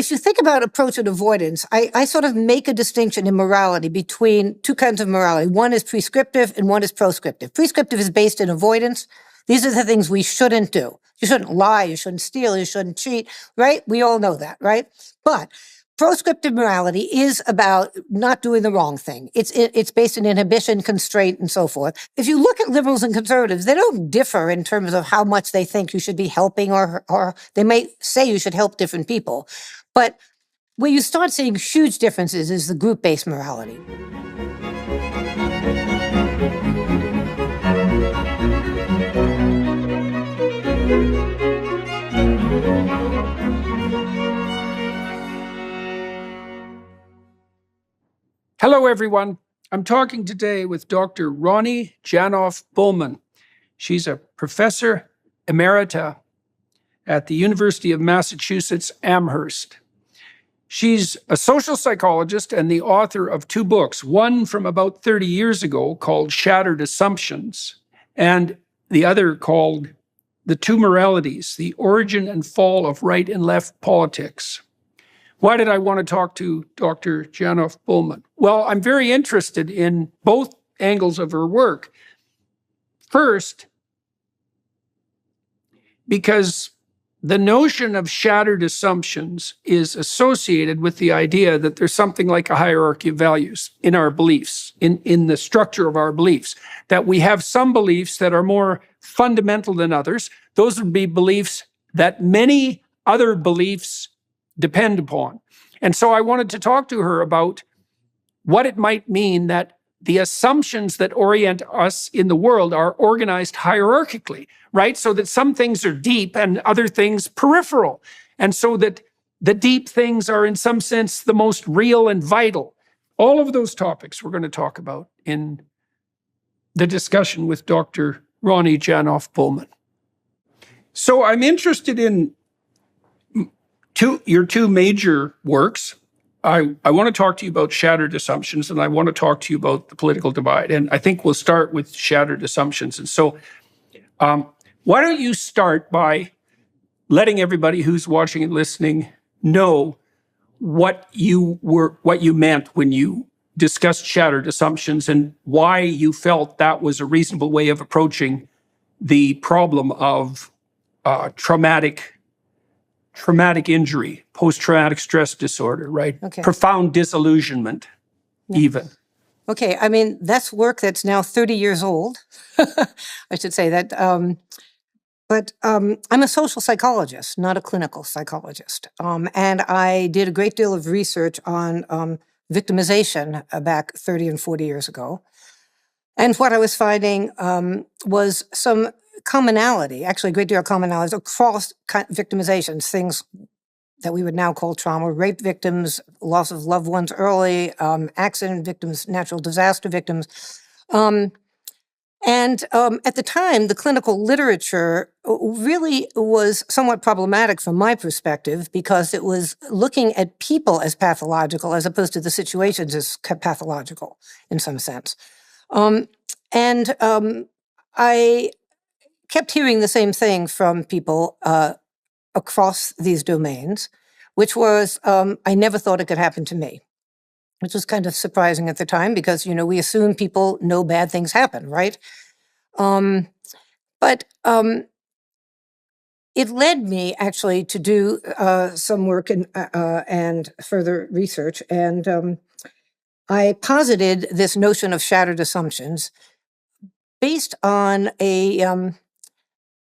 if you think about approach and avoidance, I sort of make a distinction in morality between two kinds of morality. One is prescriptive and one is proscriptive. Prescriptive is based in avoidance. These are the things we shouldn't do. You shouldn't lie, you shouldn't steal, you shouldn't cheat, right? We all know that, right? But proscriptive morality is about not doing the wrong thing. It's based in inhibition, constraint, and so forth. If you look at liberals and conservatives, they don't differ in terms of how much they think you should be helping, or they may say you should help different people. But where you start seeing huge differences is the group-based morality. Hello, everyone. I'm talking today with Dr. Ronnie Janoff-Bulman. She's a professor emerita at the University of Massachusetts Amherst. She's a social psychologist and the author of two books, one from about 30 years ago called Shattered Assumptions, and the other called The Two Moralities, The Origin and Fall of Right and Left Politics. Why did I want to talk to Dr. Janoff-Bulman? Well, I'm very interested in both angles of her work. First, because the notion of shattered assumptions is associated with the idea that there's something like a hierarchy of values in our beliefs, in the structure of our beliefs, that we have some beliefs that are more fundamental than others. Those would be beliefs that many other beliefs depend upon. And so I wanted to talk to her about what it might mean that the assumptions that orient us in the world are organized hierarchically, right? So that some things are deep and other things peripheral. And so that the deep things are in some sense the most real and vital. All of those topics we're going to talk about in the discussion with Dr. Ronnie Janoff-Bulman. So I'm interested in your two major works. I want to talk to you about shattered assumptions, and I want to talk to you about the political divide. And I think we'll start with shattered assumptions. And so why don't you start by letting everybody who's watching and listening know what you meant when you discussed shattered assumptions and why you felt that was a reasonable way of approaching the problem of traumatic injury, post-traumatic stress disorder, right? Okay. Profound disillusionment, even. Okay, I mean, that's work that's now 30 years old. I should say that. But I'm a social psychologist, not a clinical psychologist. And I did a great deal of research on victimization back 30 and 40 years ago. And what I was finding was some commonality, actually a great deal of commonality across victimizations, things that we would now call trauma, rape victims, loss of loved ones early, accident victims, natural disaster victims. And at the time, the clinical literature really was somewhat problematic from my perspective because it was looking at people as pathological as opposed to the situations as pathological in some sense. I kept hearing the same thing from people across these domains, which was, I never thought it could happen to me, which was kind of surprising at the time because, we assume people know bad things happen, right? But it led me actually to do some work and further research, and I posited this notion of shattered assumptions based on a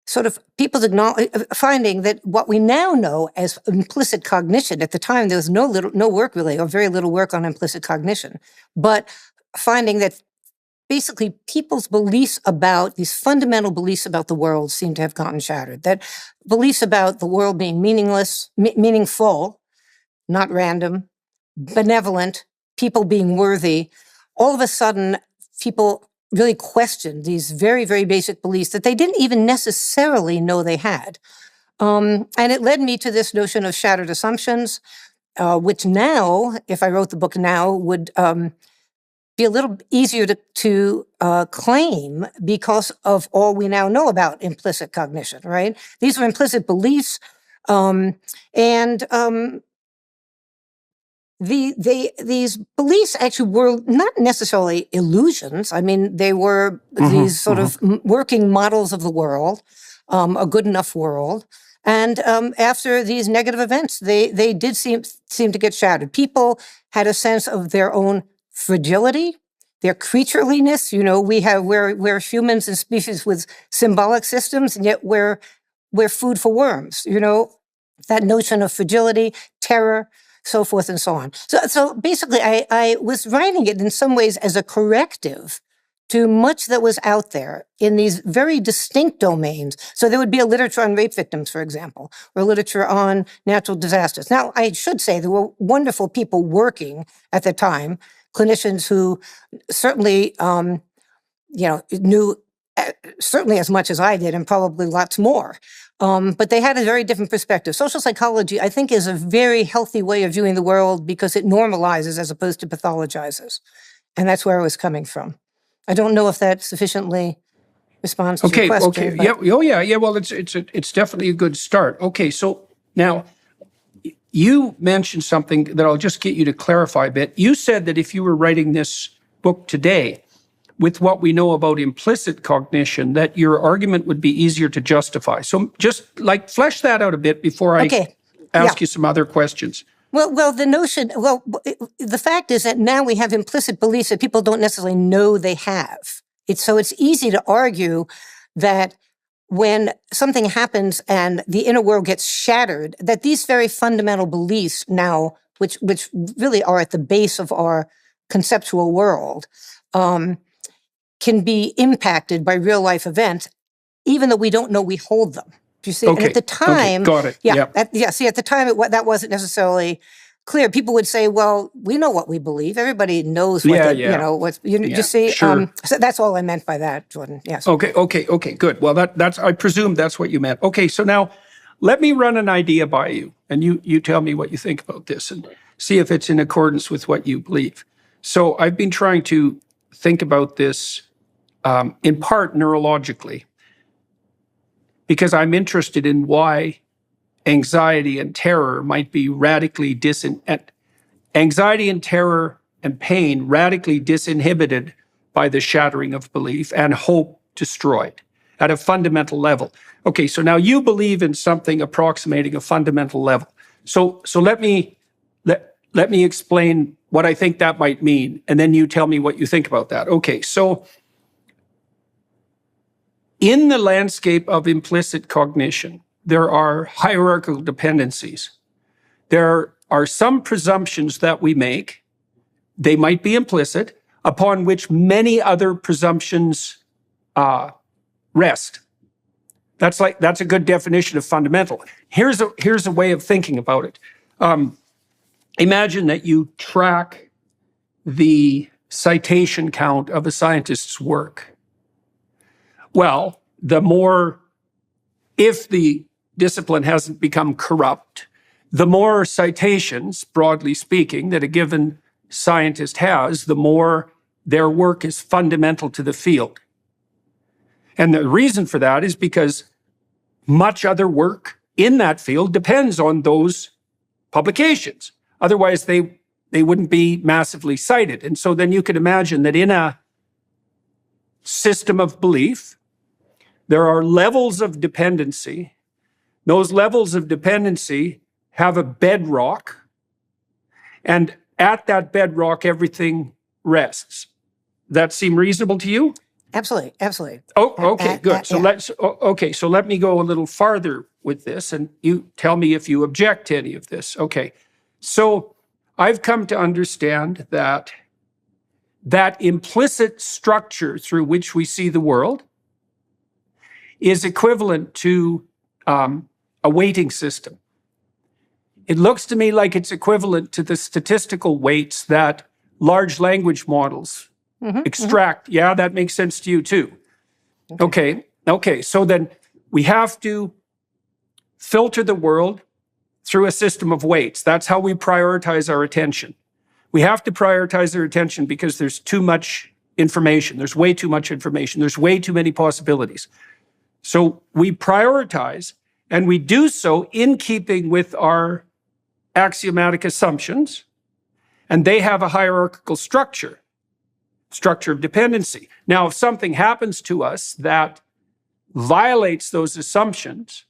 sort of people's finding that what we now know as implicit cognition, at the time there was no work really, or very little work on implicit cognition, but finding that basically people's beliefs about, these fundamental beliefs about the world seem to have gotten shattered, that beliefs about the world being meaningful, not random, benevolent, people being worthy, all of a sudden people really questioned these very, very basic beliefs that they didn't even necessarily know they had. And it led me to this notion of shattered assumptions, which now, if I wrote the book now, would be a little easier to claim because of all we now know about implicit cognition, right? These are implicit beliefs, and these beliefs actually were not necessarily illusions. I mean, they were these sort of working models of the world, a good enough world. And after these negative events, they did seem to get shattered. People had a sense of their own fragility, their creatureliness. You know, we're humans and species with symbolic systems, and yet we're food for worms. You know, that notion of fragility, terror, so forth and so on. So basically, I was writing it in some ways as a corrective to much that was out there in these very distinct domains. So there would be a literature on rape victims, for example, or literature on natural disasters. Now, I should say there were wonderful people working at the time, clinicians who certainly, knew certainly as much as I did and probably lots more. But they had a very different perspective. Social psychology, I think, is a very healthy way of viewing the world because it normalizes as opposed to pathologizes. And that's where I was coming from. I don't know if that sufficiently responds to your question. Okay. Yeah. Oh, yeah. Well, it's definitely a good start. Okay. So now you mentioned something that I'll just get you to clarify a bit. You said that if you were writing this book today, with what we know about implicit cognition, that your argument would be easier to justify. So just like flesh that out a bit before I ask you some other questions. Well, the fact is that now we have implicit beliefs that people don't necessarily know they have. So it's easy to argue that when something happens and the inner world gets shattered, that these very fundamental beliefs now, which really are at the base of our conceptual world, can be impacted by real life events, even though we don't know we hold them. Do you see? Okay. And at the time, got it. At the time, that wasn't necessarily clear. People would say, "Well, we know what we believe. Everybody knows what you see." Sure. So that's all I meant by that, Jordan. Yes. Okay. Good. Well, that's I presume that's what you meant. Okay. So now, let me run an idea by you, and you tell me what you think about this, and see if it's in accordance with what you believe. So I've been trying to think about this in part neurologically, because I'm interested in why anxiety and terror might be radically anxiety and terror and pain radically disinhibited by the shattering of belief and hope destroyed at a fundamental level. Okay, so now you believe in something approximating a fundamental level. So let me explain what I think that might mean, and then you tell me what you think about that. Okay, so in the landscape of implicit cognition, there are hierarchical dependencies. There are some presumptions that we make, they might be implicit, upon which many other presumptions rest. That's a good definition of fundamental. Here's a way of thinking about it. Imagine that you track the citation count of a scientist's work. Well, if the discipline hasn't become corrupt, the more citations, broadly speaking, that a given scientist has, the more their work is fundamental to the field. And the reason for that is because much other work in that field depends on those publications. Otherwise, they wouldn't be massively cited. And so then you could imagine that in a system of belief, there are levels of dependency. Those levels of dependency have a bedrock, and at that bedrock, everything rests. That seem reasonable to you? Absolutely. Oh, okay, good. So let me go a little farther with this, and you tell me if you object to any of this. Okay, so I've come to understand that implicit structure through which we see the world is equivalent to a weighting system. It looks to me like it's equivalent to the statistical weights that large language models extract. Yeah, that makes sense to you too. Okay. So then we have to filter the world through a system of weights. That's how we prioritize our attention. We have to prioritize our attention because there's too much information. There's way too much information. There's way too many possibilities. So we prioritize, and we do so in keeping with our axiomatic assumptions and they have a hierarchical structure of dependency. Now, if something happens to us that violates those assumptions,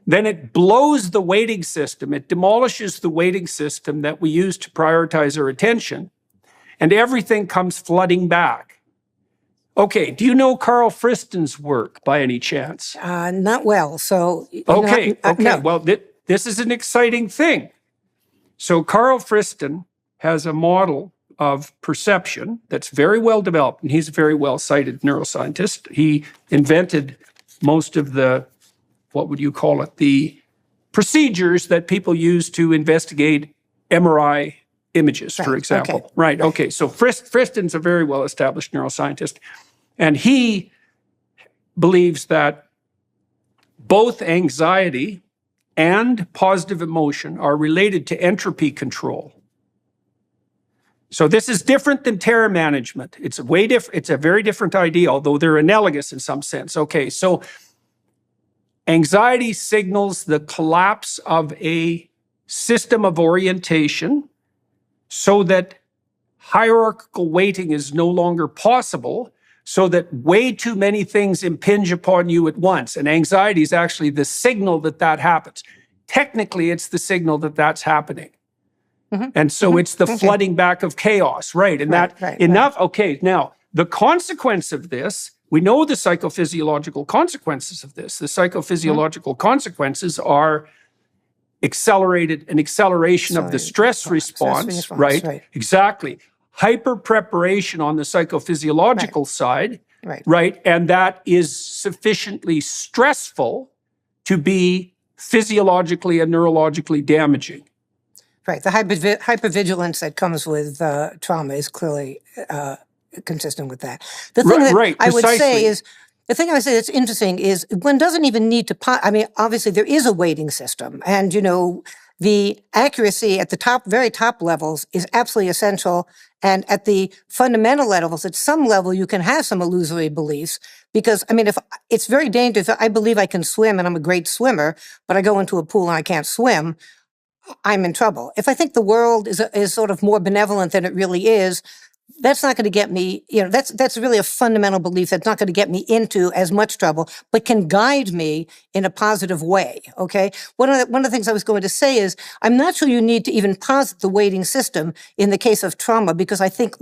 then it blows the weighting system. It demolishes the weighting system that we use to prioritize our attention, and everything comes flooding back. Okay, do you know Carl Friston's work by any chance? Not well, so... Okay, no. well, this is an exciting thing. So Carl Friston has a model of perception that's very well developed, and he's a very well-cited neuroscientist. He invented most of the, what would you call it, the procedures that people use to investigate MRI images, for example. Okay. Right, okay. So Friston's a very well-established neuroscientist, and he believes that both anxiety and positive emotion are related to entropy control. So this is different than terror management. It's a very different idea, although they're analogous in some sense. Okay, so anxiety signals the collapse of a system of orientation so that hierarchical weighting is no longer possible, so that way too many things impinge upon you at once. And anxiety is actually the signal that that happens. Technically, it's the signal that that's happening. Mm-hmm. And so it's the flooding back of chaos, right? And okay, now, the consequence of this, we know the psychophysiological consequences of this. The psychophysiological consequences are an acceleration of the stress response, right? Exactly. Hyper-preparation on the psychophysiological side, right? And that is sufficiently stressful to be physiologically and neurologically damaging. Right. The hypervigilance that comes with trauma is clearly consistent with that. The thing I would say is, the thing I would say that's interesting is one doesn't even need to, obviously there is a weighting system, and, the accuracy at the very top levels is absolutely essential. And at the fundamental levels, at some level, you can have some illusory beliefs because, if it's very dangerous, I believe I can swim and I'm a great swimmer, but I go into a pool and I can't swim, I'm in trouble. If I think the world is sort of more benevolent than it really is, that's not going to get me, that's really a fundamental belief that's not going to get me into as much trouble, but can guide me in a positive way, okay? One of the things I was going to say is, I'm not sure you need to even posit the weighting system in the case of trauma, because I think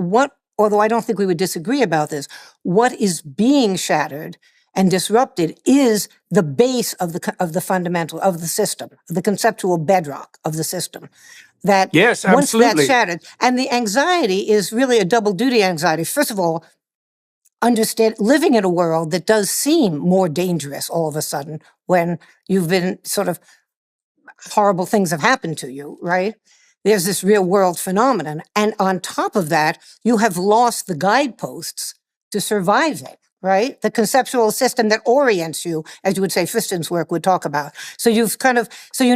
although I don't think we would disagree about this, what is being shattered and disrupted is the base of the fundamental of the system, the conceptual bedrock of the system. That yes, once absolutely. that's shattered, and the anxiety is really a double duty anxiety. First of all, understand living in a world that does seem more dangerous all of a sudden when you've been sort of horrible things have happened to you, right? There's this real world phenomenon. And on top of that, you have lost the guideposts to survive it, right? The conceptual system that orients you, as you would say, Friston's work would talk about. So you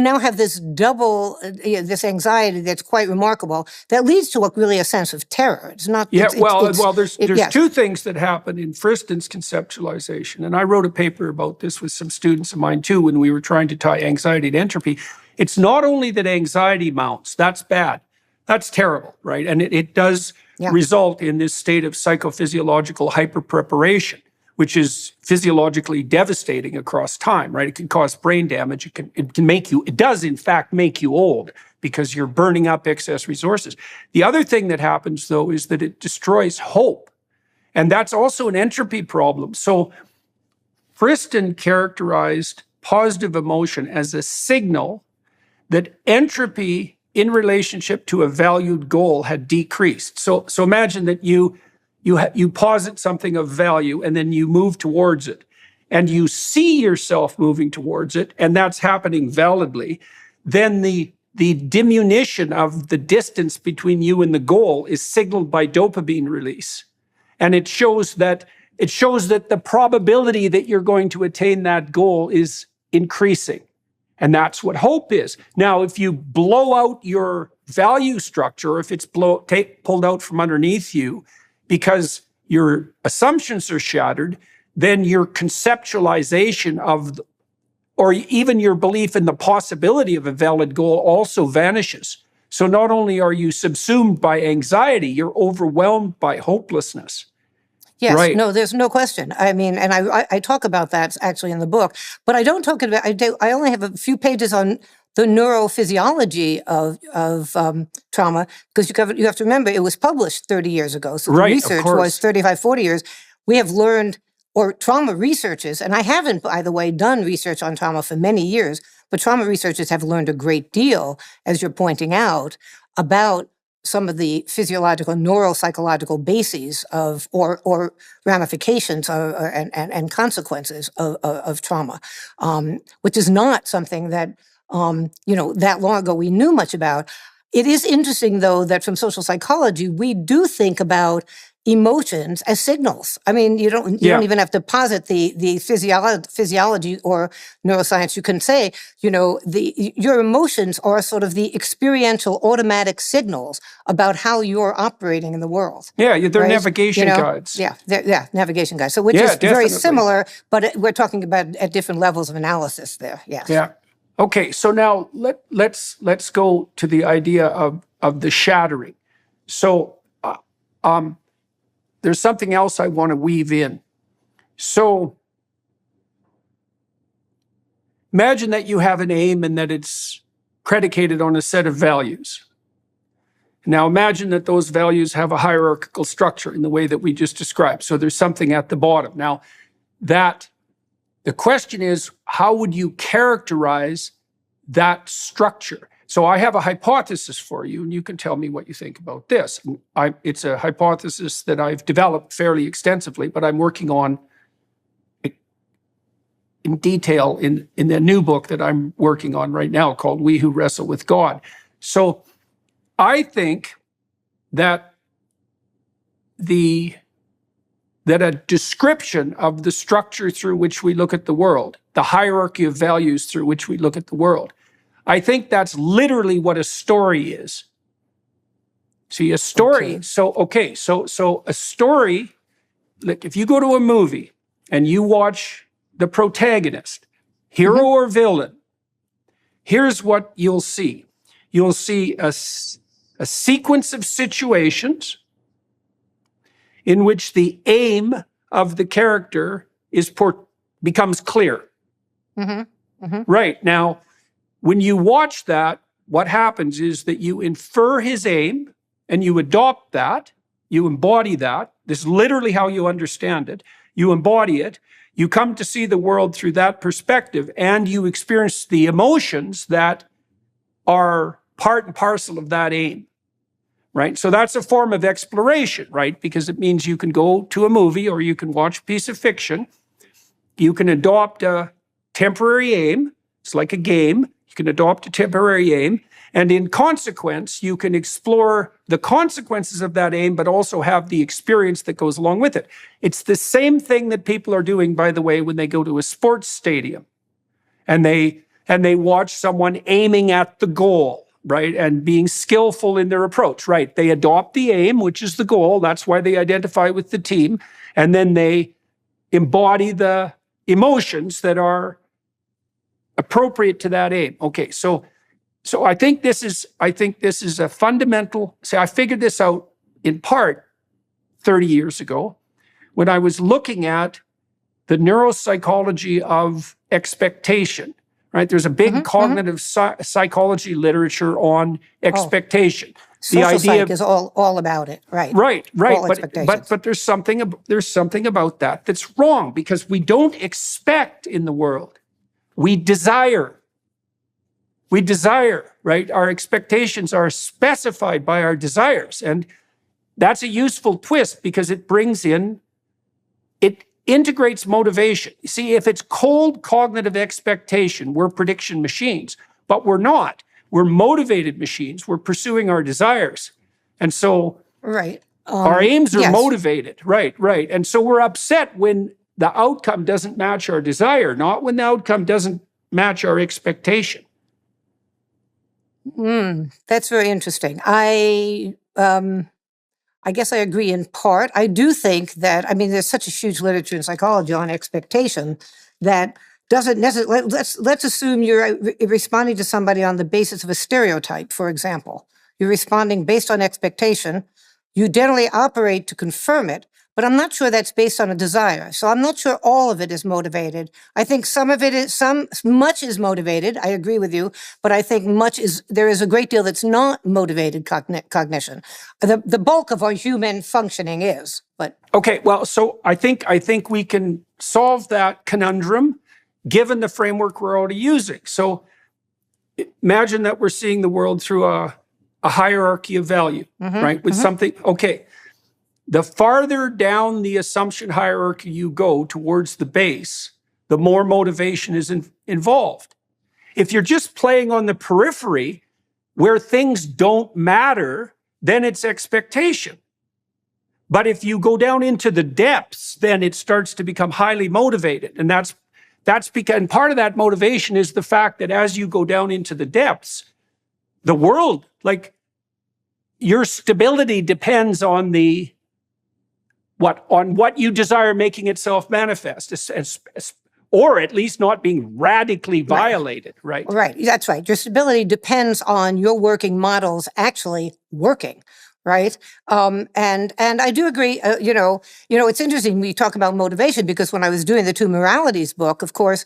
now have this this anxiety that's quite remarkable that leads to a sense of terror. It's not. Yeah, there's two things that happen in Friston's conceptualization. And I wrote a paper about this with some students of mine too, when we were trying to tie anxiety to entropy. It's not only that anxiety mounts, that's bad. That's terrible, right? And it does result in this state of psychophysiological hyperpreparation, which is physiologically devastating across time, right? It can cause brain damage. It does in fact make you old because you're burning up excess resources. The other thing that happens though is that it destroys hope. And that's also an entropy problem. So Friston characterized positive emotion as a signal that entropy in relationship to a valued goal had decreased. So imagine that you posit something of value and then you move towards it and you see yourself moving towards it, and that's happening validly. Then the diminution of the distance between you and the goal is signaled by dopamine release. And it shows that the probability that you're going to attain that goal is increasing. And that's what hope is. Now, if you blow out your value structure, or if it's pulled out from underneath you because your assumptions are shattered, then your conceptualization or even your belief in the possibility of a valid goal also vanishes. So not only are you subsumed by anxiety, you're overwhelmed by hopelessness. Yes, Right. no, there's no question. I mean, and I talk about that actually in the book, but I don't talk about, I only have a few pages on the neurophysiology of trauma, because you have to remember it was published 30 years ago. So the Right, of research course. was 35, 40 years. We have learned, or trauma researchers, and I haven't, by the way, done research on trauma for many years, but trauma researchers have learned a great deal, as you're pointing out, about some of the physiological, neuropsychological bases of, or ramifications and consequences of trauma, which is not something that, that long ago we knew much about. It is interesting, though, that from social psychology, we do think about emotions as signals. I mean, you don't even have to posit the physiology or neuroscience. You can say, your emotions are sort of the experiential automatic signals about how you're operating in the world. Yeah, they're right? navigation guides. Yeah, navigation guides. So which is definitely. very similar, but we're talking about at different levels of analysis there. Yes. Yeah. Okay, so now let's go to the idea of the shattering. So there's something else I want to weave in. So imagine that you have an aim and that it's predicated on a set of values. Now imagine that those values have a hierarchical structure in the way that we just described. So there's something at the bottom. Now the question is, how would you characterize that structure? So I have a hypothesis for you, and you can tell me what you think about this. It's a hypothesis that I've developed fairly extensively, but I'm working on it in detail in the new book that I'm working on right now called We Who Wrestle with God. So I think that a description of the structure through which we look at the world, the hierarchy of values through which we look at the world, I think that's literally what a story is. See, a story. Okay. So a story, like if you go to a movie and you watch the protagonist, hero or villain, here's what you'll see. You'll see a sequence of situations in which the aim of the character becomes clear. Right. Now, when you watch that, what happens is that you infer his aim and you adopt that, you embody that. This is literally how you understand it. You embody it. You come to see the world through that perspective, and you experience the emotions that are part and parcel of that aim. Right? So that's a form of exploration, right? Because it means you can go to a movie or you can watch a piece of fiction. You can adopt a temporary aim. It's like a game. You can adopt a temporary aim. And in consequence, you can explore the consequences of that aim, but also have the experience that goes along with it. It's the same thing that people are doing, by the way, when they go to a sports stadium and they watch someone aiming at the goal, right? And being skillful in their approach, right? They adopt the aim, which is the goal. That's why they identify with the team. And then they embody the emotions that are appropriate to that aim. Okay, so I think this is a fundamental. See, I figured this out in part 30 years ago when I was looking at the neuropsychology of expectation. Right, there's a big cognitive psychology literature on expectation. Social psych is all about it. Right. Right. All But there's something about that that's wrong, because we don't expect in the world. We desire, right? Our expectations are specified by our desires. And that's a useful twist because it integrates motivation. You see, if it's cold cognitive expectation, we're prediction machines, but we're not. We're motivated machines. We're pursuing our desires. And so our aims are motivated. Right. And so we're upset when the outcome doesn't match our desire, not when the outcome doesn't match our expectation. That's very interesting. I guess I agree in part. I do think that, there's such a huge literature in psychology on expectation that doesn't necessarily, let's assume you're responding to somebody on the basis of a stereotype, for example. You're responding based on expectation. You generally operate to confirm it, but I'm not sure that's based on a desire. So I'm not sure all of it is motivated. I think some of it is, much is motivated. I agree with you, but I think there is a great deal that's not motivated cognition. The bulk of our human functioning is, but. Okay, well, so I think we can solve that conundrum given the framework we're already using. So imagine that we're seeing the world through a hierarchy of value, right? With something, okay. The farther down the assumption hierarchy you go towards the base, the more motivation is involved. If you're just playing on the periphery where things don't matter, then it's expectation. But if you go down into the depths, then it starts to become highly motivated. And that's because, and part of that motivation is the fact that as you go down into the depths, the world, like your stability depends on what you desire making itself manifest, or at least not being radically violated, right? Right, that's right. Your stability depends on your working models actually working, right? And I do agree. It's interesting we talk about motivation, because when I was doing the Two Moralities book, of course,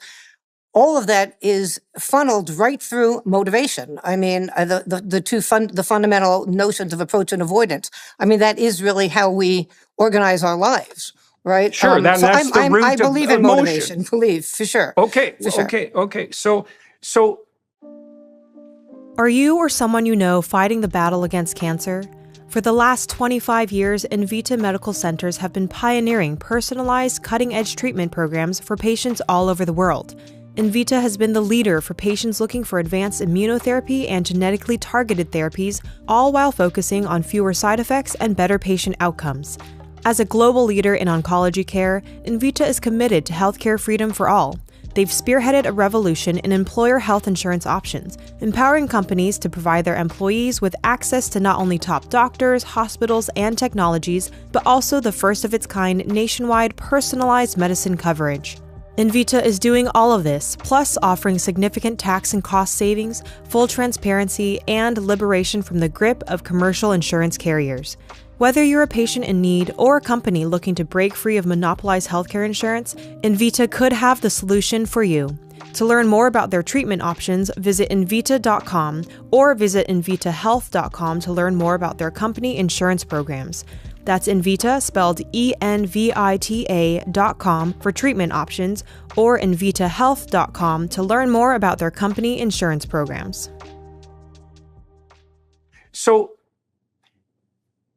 all of that is funneled right through motivation. I mean, the fundamental notions of approach and avoidance. I mean, that is really how we organize our lives, right? Sure, that's the root I believe of in motivation. Believe for sure. Okay, for sure. Okay. So, are you or someone you know fighting the battle against cancer? For the last 25 years, Invita Medical Centers have been pioneering personalized, cutting-edge treatment programs for patients all over the world. Invita has been the leader for patients looking for advanced immunotherapy and genetically targeted therapies, all while focusing on fewer side effects and better patient outcomes. As a global leader in oncology care, Invita is committed to healthcare freedom for all. They've spearheaded a revolution in employer health insurance options, empowering companies to provide their employees with access to not only top doctors, hospitals, and technologies, but also the first of its kind nationwide personalized medicine coverage. Invita is doing all of this, plus offering significant tax and cost savings, full transparency, and liberation from the grip of commercial insurance carriers. Whether you're a patient in need or a company looking to break free of monopolized healthcare insurance, Invita could have the solution for you. To learn more about their treatment options, visit Invita.com or visit InvitaHealth.com to learn more about their company insurance programs. That's Invita, spelled ENVITA.com for treatment options, or InvitaHealth.com to learn more about their company insurance programs. So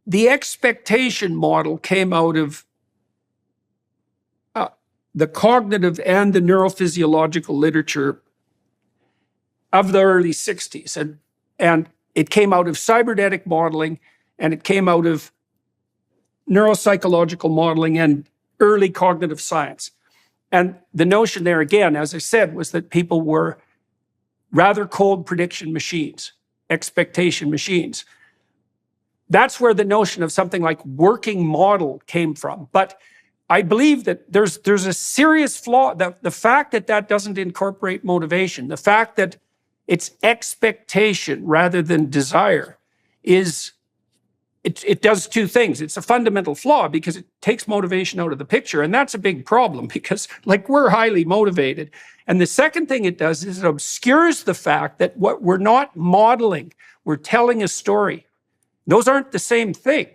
the expectation model came out of the cognitive and the neurophysiological literature of the early 60s. And it came out of cybernetic modeling, and it came out of neuropsychological modeling and early cognitive science. And the notion there, again, as I said, was that people were rather cold prediction machines, expectation machines. That's where the notion of something like working model came from. But I believe that there's a serious flaw, that the fact that doesn't incorporate motivation, the fact that it's expectation rather than desire, it does two things. It's a fundamental flaw because it takes motivation out of the picture. And that's a big problem because, like, we're highly motivated. And the second thing it does is it obscures the fact that what we're not modeling, we're telling a story. Those aren't the same thing.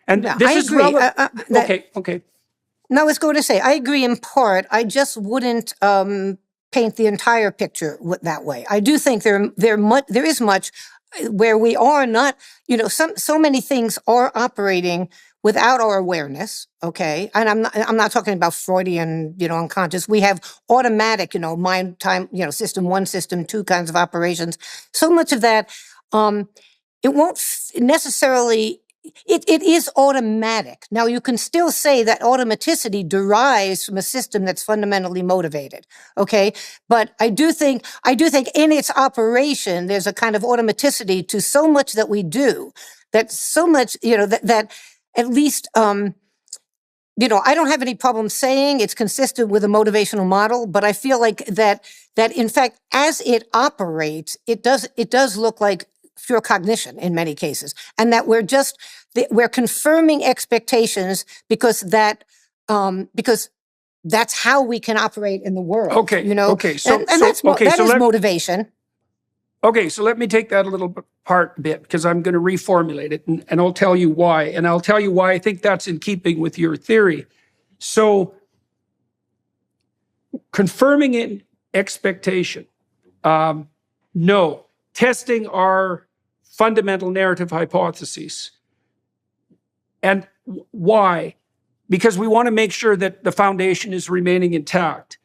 And no, this I is agree. Okay. No, I was going to say, I agree in part. I just wouldn't paint the entire picture that way. I do think there is much where we are not, so many things are operating without our awareness, okay? And I'm not talking about Freudian, unconscious. We have automatic, mind, time, system 1, system 2 kinds of operations. So much of that, it won't necessarily, it is automatic. Now, you can still say that automaticity derives from a system that's fundamentally motivated, okay? But I do think in its operation, there's a kind of automaticity to so much that we do, that so much, that at least I don't have any problem saying it's consistent with a motivational model, but I feel like that in fact, as it operates, it does look like pure cognition in many cases, and that we're confirming expectations because that's how we can operate in the world. Okay. Okay. So that is motivation. Okay, so let me take that a little bit because I'm going to reformulate it, and I'll tell you why. And I'll tell you why I think that's in keeping with your theory. So, confirming an expectation. No. Testing our fundamental narrative hypotheses. And why? Because we want to make sure that the foundation is remaining intact.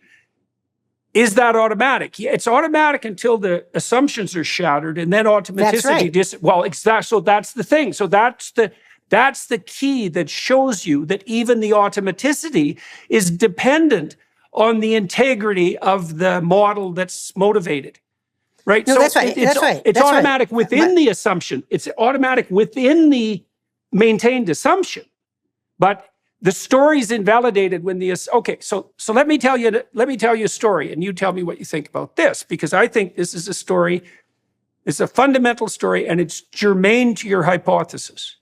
Is that automatic? Yeah, it's automatic until the assumptions are shattered, and then automaticity. That's right. Well, so that's the thing. So that's the key that shows you that even the automaticity is dependent on the integrity of the model that's motivated. Right? No, so that's right. It's automatic within the assumption. It's automatic within the maintained assumption, but the story's invalidated when so let me tell you a story, and you tell me what you think about this, because I think this is a story, it's a fundamental story, and it's germane to your hypothesis.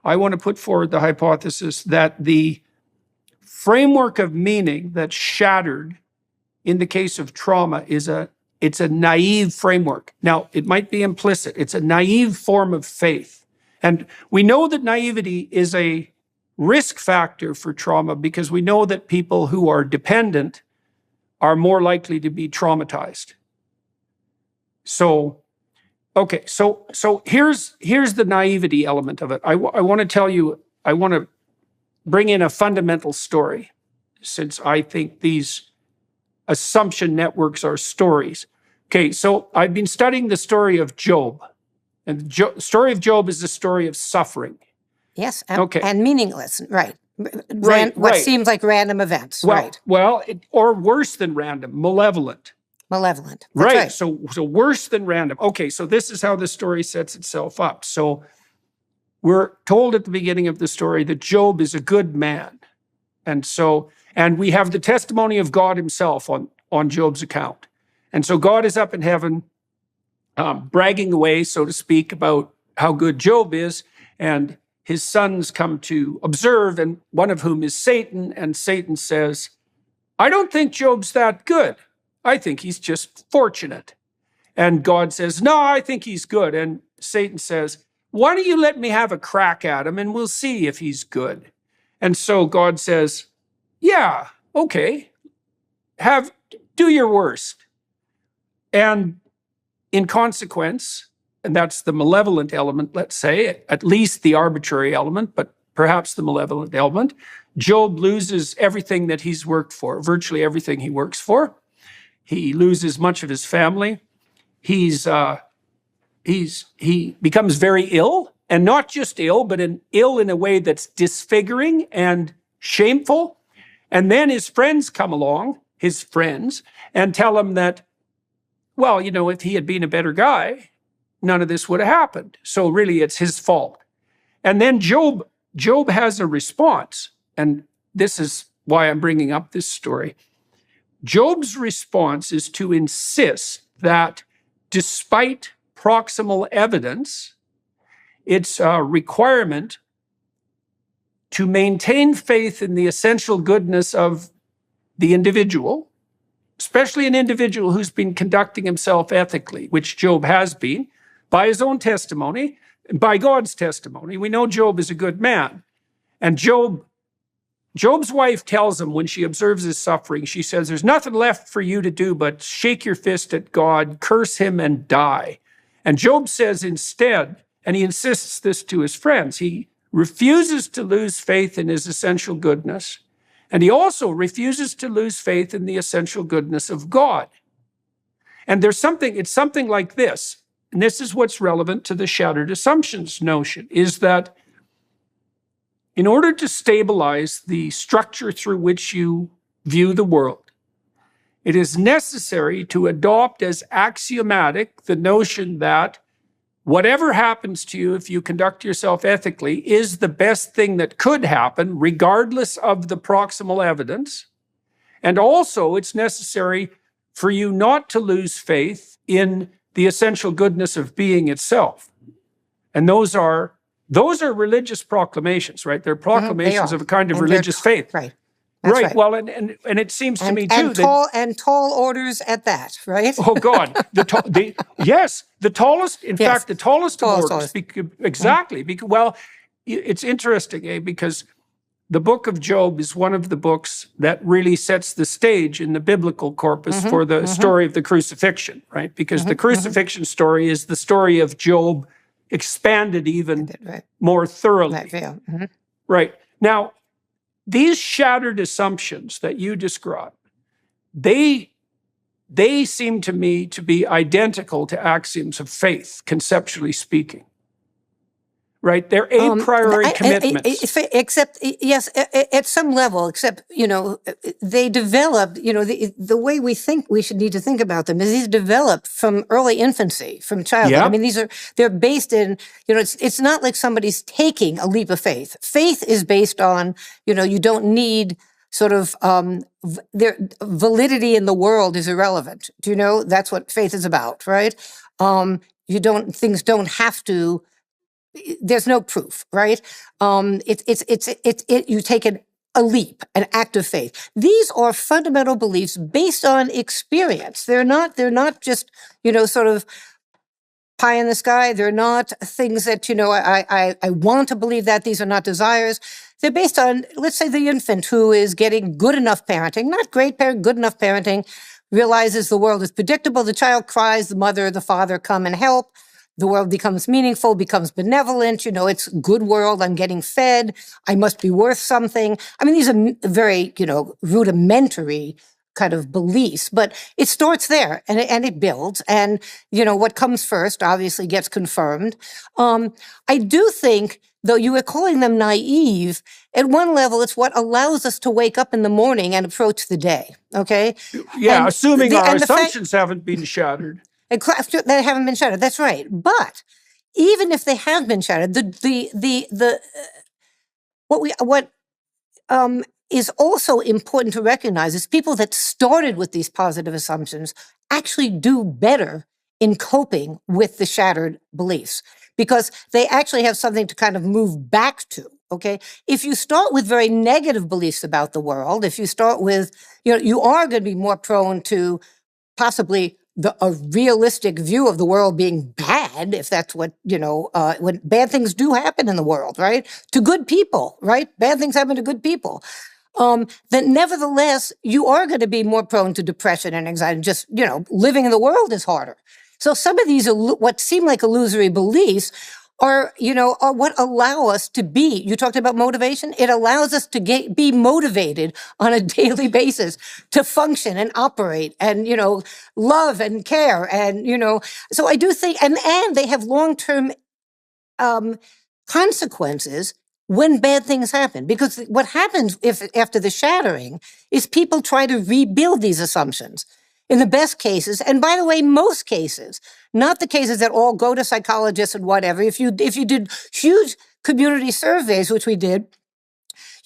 I want to put forward the hypothesis that the framework of meaning that's shattered in the case of trauma it's a naive framework. Now, it might be implicit. It's a naive form of faith. And we know that naivety is a risk factor for trauma because we know that people who are dependent are more likely to be traumatized. So, okay, so here's the naivety element of it. I want to bring in a fundamental story, since I think these assumption networks are stories. Okay, so I've been studying the story of Job, and the story of Job is the story of suffering. Yes, okay. And meaningless, right. What seems like random events, right. Well, or worse than random, malevolent. Malevolent. Right, so worse than random. Okay, so this is how the story sets itself up. So we're told at the beginning of the story that Job is a good man. And we have the testimony of God himself on Job's account. And so God is up in heaven, bragging away, so to speak, about how good Job is, and his sons come to observe, and one of whom is Satan, and Satan says, I don't think Job's that good. I think he's just fortunate. And God says, no, I think he's good. And Satan says, why don't you let me have a crack at him, and we'll see if he's good. And so God says, yeah, okay, do your worst. And in consequence, and that's the malevolent element, let's say, at least the arbitrary element, but perhaps the malevolent element, Job loses everything that he's worked for, virtually everything he works for. He loses much of his family. He becomes very ill, and not just ill, but ill in a way that's disfiguring and shameful. And then his friends come along, and tell him that, well, if he had been a better guy, none of this would have happened. So really, it's his fault. And then Job has a response, and this is why I'm bringing up this story. Job's response is to insist that despite proximal evidence, it's a requirement to maintain faith in the essential goodness of the individual, especially an individual who's been conducting himself ethically, which Job has been, by his own testimony, and by God's testimony. We know Job is a good man. And Job's wife tells him, when she observes his suffering, she says, there's nothing left for you to do but shake your fist at God, curse him, and die. And Job says instead, and he insists this to his friends, he refuses to lose faith in his essential goodness. And he also refuses to lose faith in the essential goodness of God. And it's something like this, and this is what's relevant to the shattered assumptions notion, is that in order to stabilize the structure through which you view the world, it is necessary to adopt as axiomatic the notion that whatever happens to you if you conduct yourself ethically is the best thing that could happen, regardless of the proximal evidence. And also, it's necessary for you not to lose faith in the essential goodness of being itself. And those are religious proclamations, right? They're proclamations of a kind of religious faith. Right. That's right. Well, and it seems to me too and tall orders at that, right? Oh God, the tallest. In fact, the tallest of orders. Exactly. Because, it's interesting, because the book of Job is one of the books that really sets the stage in the biblical corpus for the story of the crucifixion, right? Because the crucifixion story is the story of Job expanded even more thoroughly. Right. Now, these shattered assumptions that you describe, they seem to me to be identical to axioms of faith, conceptually speaking. Right? They're a priori commitments. Except, yes, at some level, except, they develop, the way we think we should need to think about them is these develop from early infancy, from childhood. Yep. I mean, they're based in, it's not like somebody's taking a leap of faith. Faith is based on, you don't need sort of, their validity in the world is irrelevant. Do you know? That's what faith is about, right? Things don't have to, there's no proof, right? You take a leap, an act of faith. These are fundamental beliefs based on experience. They're not just, sort of pie in the sky. They're not things that, I want to believe that. These are not desires. They're based on, let's say, the infant who is getting good enough parenting, not great parenting, good enough parenting, realizes the world is predictable. The child cries, the mother, the father come and help. The world becomes meaningful, becomes benevolent. It's a good world. I'm getting fed. I must be worth something. I mean, these are very, rudimentary kind of beliefs, but it starts there and it builds. And, what comes first obviously gets confirmed. I do think, though you were calling them naive, at one level, it's what allows us to wake up in the morning and approach the day. Okay. Yeah. And assuming our assumptions haven't been shattered. They haven't been shattered. That's right. But even if they have been shattered, what is also important to recognize is people that started with these positive assumptions actually do better in coping with the shattered beliefs because they actually have something to kind of move back to. Okay. If you start with very negative beliefs about the world, if you start with, you are going to be more prone to possibly a realistic view of the world being bad, if that's what, when bad things do happen in the world, right? To good people, right? Bad things happen to good people. Then nevertheless, you are going to be more prone to depression and anxiety. Just, living in the world is harder. So some of these, what seem like illusory beliefs are what allow us to be. You talked about motivation. It allows us to be motivated on a daily basis to function and operate and, love and care. And, so I do think, and they have long-term consequences when bad things happen. Because what happens after the shattering is people try to rebuild these assumptions. In the best cases, and by the way, most cases, not the cases that all go to psychologists and whatever. If you did huge community surveys, which we did,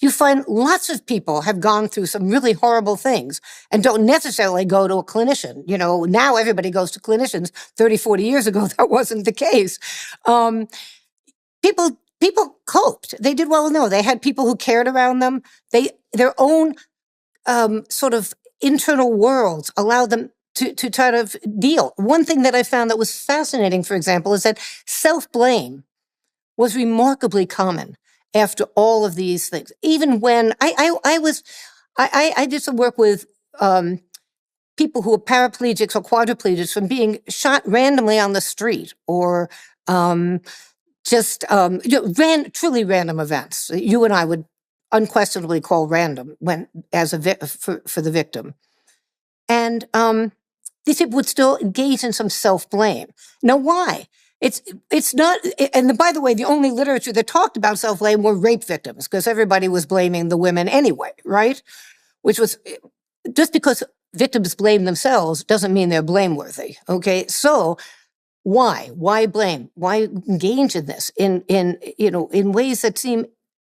you find lots of people have gone through some really horrible things and don't necessarily go to a clinician. Now everybody goes to clinicians. 30, 40 years ago, that wasn't the case. People coped. They did well. No, they had people who cared around them. Their own sort of internal worlds allowed them to try to deal. One thing that I found that was fascinating, for example, is that self-blame was remarkably common after all of these things. Even when I did some work with people who are paraplegics or quadriplegics from being shot randomly on the street or truly random events. You and I would unquestionably call random for the victim. And these people would still engage in some self-blame. Now, why? It's not, and by the way, the only literature that talked about self-blame were rape victims, because everybody was blaming the women anyway, right? Which was, just because victims blame themselves doesn't mean they're blameworthy, okay? So Why? Why blame? Why engage in this in ways that seem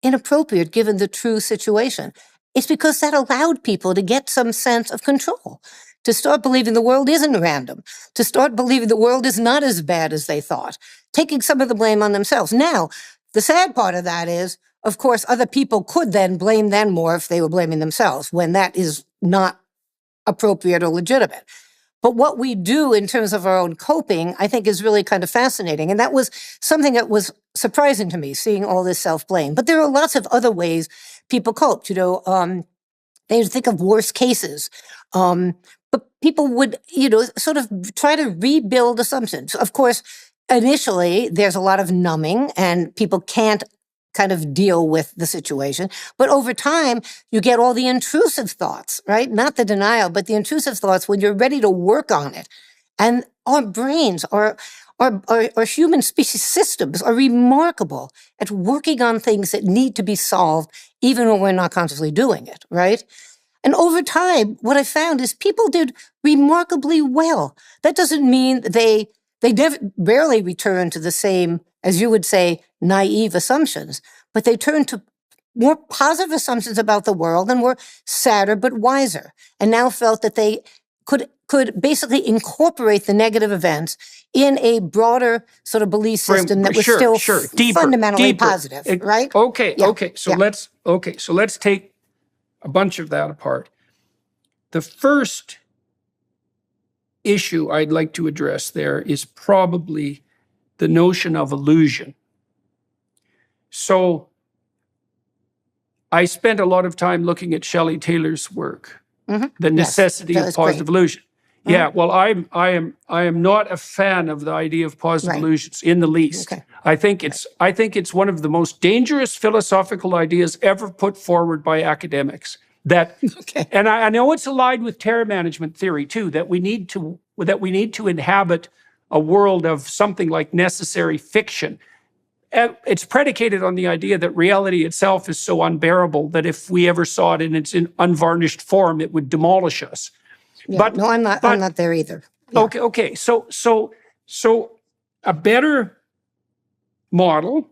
inappropriate given the true situation? It's because that allowed people to get some sense of control, to start believing the world isn't random, to start believing the world is not as bad as they thought, taking some of the blame on themselves. Now, the sad part of that is, of course, other people could then blame them more if they were blaming themselves, when that is not appropriate or legitimate. But what we do in terms of our own coping, I think, is really kind of fascinating. And that was something that was surprising to me, seeing all this self-blame. But there are lots of other ways people coped. They think of worst cases. But people would, sort of try to rebuild assumptions. Of course, initially, there's a lot of numbing, and people can't kind of deal with the situation. But over time, you get all the intrusive thoughts, right? Not the denial, but the intrusive thoughts when you're ready to work on it. And our brains, our human species systems are remarkable at working on things that need to be solved, even when we're not consciously doing it, right? And over time, what I found is people did remarkably well. That doesn't mean they rarely return to the same, as you would say, naive assumptions, but they turned to more positive assumptions about the world and were sadder but wiser, and now felt that they could basically incorporate the negative events in a broader sort of belief system that was deeper, fundamentally positive, right? Okay. So Yeah. let's take a bunch of that apart. The first issue I'd like to address there is probably the notion of illusion. So I spent a lot of time looking at Shelley Taylor's work, The Necessity of Positive Illusion. Yeah, well, I am not a fan of the idea of positive illusions in the least. Okay. I think it's one of the most dangerous philosophical ideas ever put forward by academics. And I know it's allied with terror management theory too, that we need to inhabit a world of something like necessary fiction. And it's predicated on the idea that reality itself is so unbearable that if we ever saw it in its unvarnished form, it would demolish us. Yeah, but no, I'm not there either. Yeah. Okay. So a better model,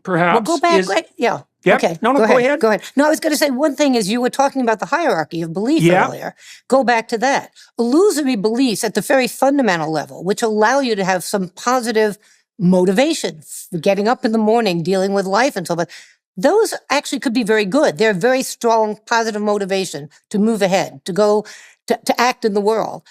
perhaps. Well, go back. Yeah. Yep. Okay. No, go ahead. Go ahead. No, I was going to say one thing is you were talking about the hierarchy of belief earlier. Go back to that. Illusory beliefs at the very fundamental level, which allow you to have some positive motivation, getting up in the morning, dealing with life and so forth. Those actually could be very good. They're very strong, positive motivation to move ahead, to go, to act in the world.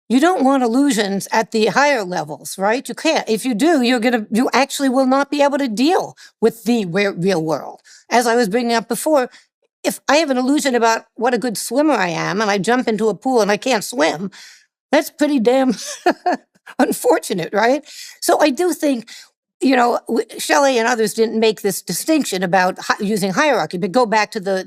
You don't want illusions at the higher levels, right? You can't. If you do, you actually will not be able to deal with the real world. As I was bringing up before, if I have an illusion about what a good swimmer I am and I jump into a pool and I can't swim, that's pretty damn unfortunate, right? So I do think, Shelley and others didn't make this distinction about using hierarchy, but go back to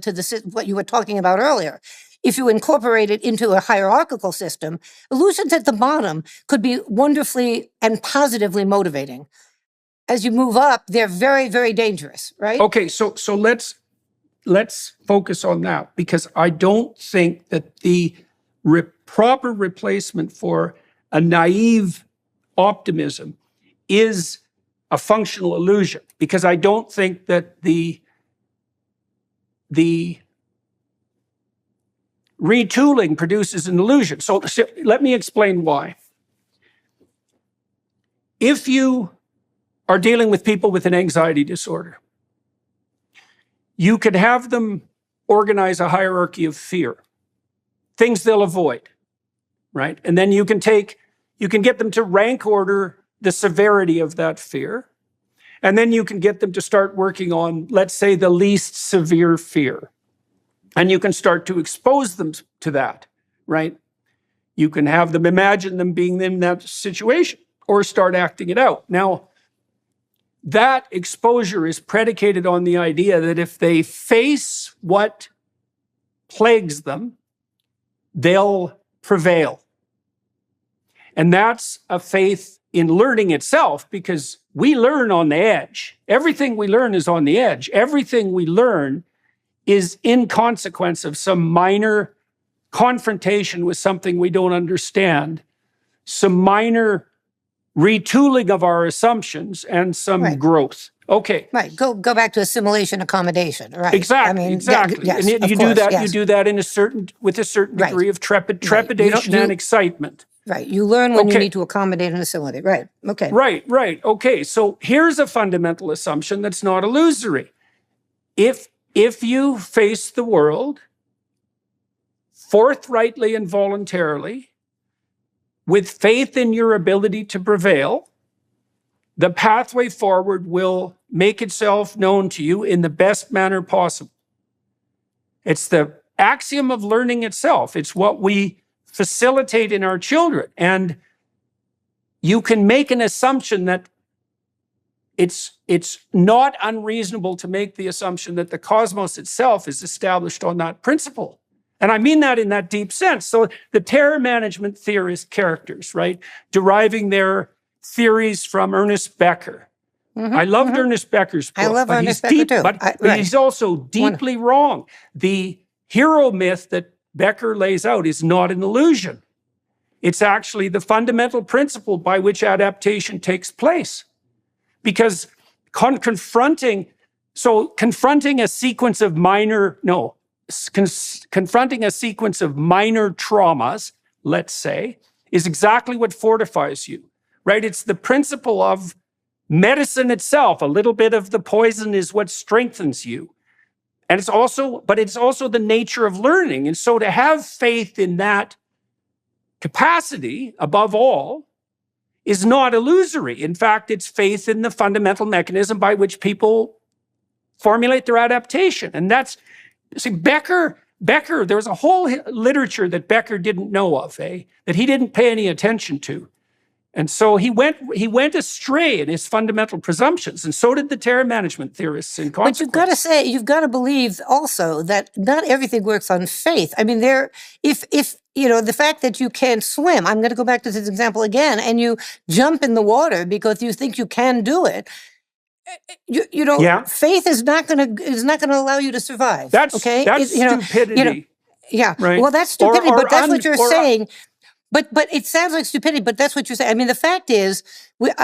what you were talking about earlier. If you incorporate it into a hierarchical system, illusions at the bottom could be wonderfully and positively motivating. As you move up, they're very, very dangerous, right? Okay, so let's focus on that, because I don't think that the proper replacement for a naive optimism is a functional illusion, because I don't think that the retooling produces an illusion. So let me explain why. If you are dealing with people with an anxiety disorder, you could have them organize a hierarchy of fear, things they'll avoid, right? And then you can get them to rank order the severity of that fear. And then you can get them to start working on, let's say, the least severe fear. And you can start to expose them to that, right? You can have them imagine them being in that situation or start acting it out. Now, that exposure is predicated on the idea that if they face what plagues them, they'll prevail. And that's a faith in learning itself, because we learn on the edge. Everything we learn is on the edge. Everything we learn is in consequence of some minor confrontation with something we don't understand, some minor retooling of our assumptions and some growth. Okay. Right. Go back to assimilation accommodation. Right. Exactly. Exactly. Yes, and you do that. You do that with a certain degree of trepidation and excitement. Right. You learn when you need to accommodate and assimilate. Right. Okay. Right. Okay. So here's a fundamental assumption that's not illusory. If you face the world forthrightly and voluntarily, with faith in your ability to prevail, the pathway forward will make itself known to you in the best manner possible. It's the axiom of learning itself. It's what we facilitate in our children. And you can make an assumption that it's not unreasonable to make the assumption that the cosmos itself is established on that principle. And I mean that in that deep sense. So the terror management theorist characters, right, deriving their theories from Ernest Becker. I loved Ernest Becker's book. I love Ernest Becker too. But he's also deeply wrong. The hero myth that Becker lays out is not an illusion. It's actually the fundamental principle by which adaptation takes place. Because confronting a sequence of minor traumas, let's say, is exactly what fortifies you, right? It's the principle of medicine itself. A little bit of the poison is what strengthens you. And it's also the nature of learning. And so to have faith in that capacity, above all, is not illusory. In fact, it's faith in the fundamental mechanism by which people formulate their adaptation. And that's, see, Becker, there was a whole literature that Becker didn't know of, that he didn't pay any attention to. And so he went astray in his fundamental presumptions, and so did the terror management theorists in consequence. But you've got to believe also that not everything works on faith. I mean, if the fact that you can't swim, I'm going to go back to this example again, and you jump in the water because you think you can do it. Faith is not going to allow you to survive. That's stupidity. Right? Well, that's stupidity, but that's what you're saying. But it sounds like stupidity, but that's what you're saying. I mean, the fact is,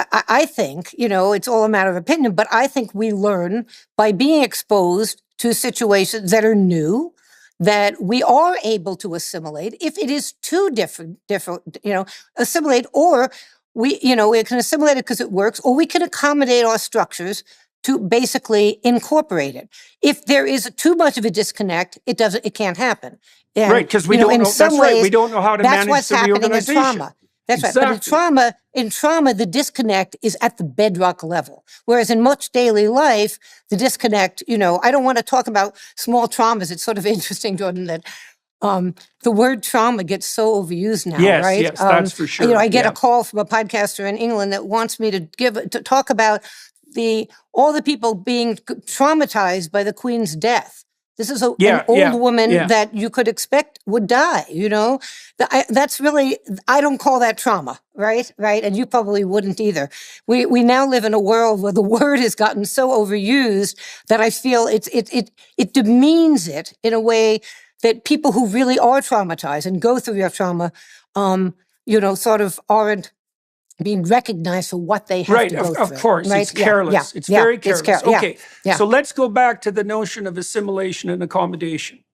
I think, it's all a matter of opinion, but I think we learn by being exposed to situations that are new, that we are able to assimilate. If it is too different, assimilate, or we can assimilate it because it works, or we can accommodate our structures to basically incorporate it. If there is too much of a disconnect, it can't happen. And, right, because we don't know. That's right. We don't know how to manage the reorganization. That's what's happening in trauma. That's right. But in trauma, the disconnect is at the bedrock level. Whereas in much daily life, the disconnect, I don't want to talk about small traumas. It's sort of interesting, Jordan, that the word trauma gets so overused now, right? Yes, that's for sure. I get a call from a podcaster in England that wants me to talk about all the people being traumatized by the Queen's death. This is an old woman that you could expect would die, That's really, I don't call that trauma, right? And you probably wouldn't either. We now live in a world where the word has gotten so overused that I feel it demeans it in a way that people who really are traumatized and go through your trauma, sort of aren't being recognized for what they have to go through. Of course, right? It's careless. It's very careless. Okay, so let's go back to the notion of assimilation and accommodation.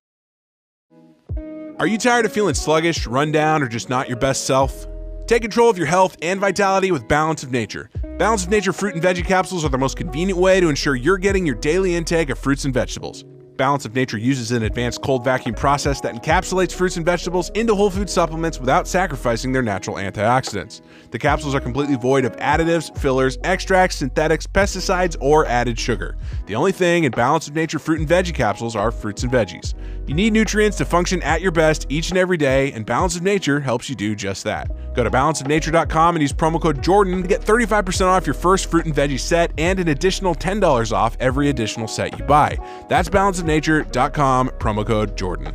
Are you tired of feeling sluggish, run down, or just not your best self? Take control of your health and vitality with Balance of Nature. Balance of Nature fruit and veggie capsules are the most convenient way to ensure you're getting your daily intake of fruits and vegetables. Balance of Nature uses an advanced cold vacuum process that encapsulates fruits and vegetables into whole food supplements without sacrificing their natural antioxidants. The capsules are completely void of additives, fillers, extracts, synthetics, pesticides, or added sugar. The only thing in Balance of Nature fruit and veggie capsules are fruits and veggies. You need nutrients to function at your best each and every day, and Balance of Nature helps you do just that. Go to balanceofnature.com and use promo code Jordan to get 35% off your first fruit and veggie set and an additional $10 off every additional set you buy. That's balanceofnature.com, promo code Jordan.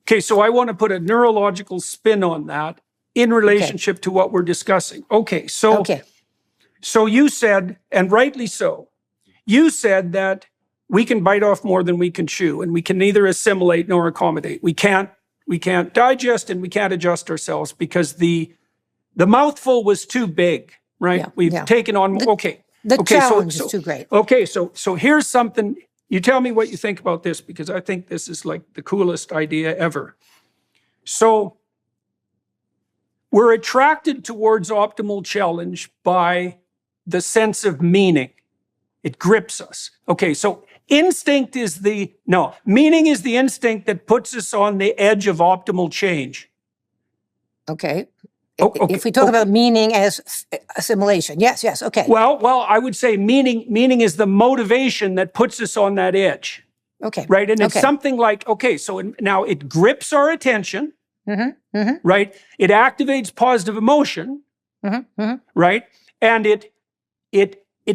Okay, so I want to put a neurological spin on that in relationship to what we're discussing. So you said, and rightly so, you said that we can bite off more than we can chew, and we can neither assimilate nor accommodate. We can't digest and we can't adjust ourselves because the the mouthful was too big, right? We've taken on, okay. The challenge is too great. Okay, so here's something. You tell me what you think about this, because I think this is like the coolest idea ever. So we're attracted towards optimal challenge by the sense of meaning. It grips us. Okay, so meaning is the instinct that puts us on the edge of optimal change. Okay. If we talk about meaning as assimilation, yes, okay. Well, I would say meaning is the motivation that puts us on that edge. Okay. Right, and it's something like, okay, so now it grips our attention, right? It activates positive emotion, right? And it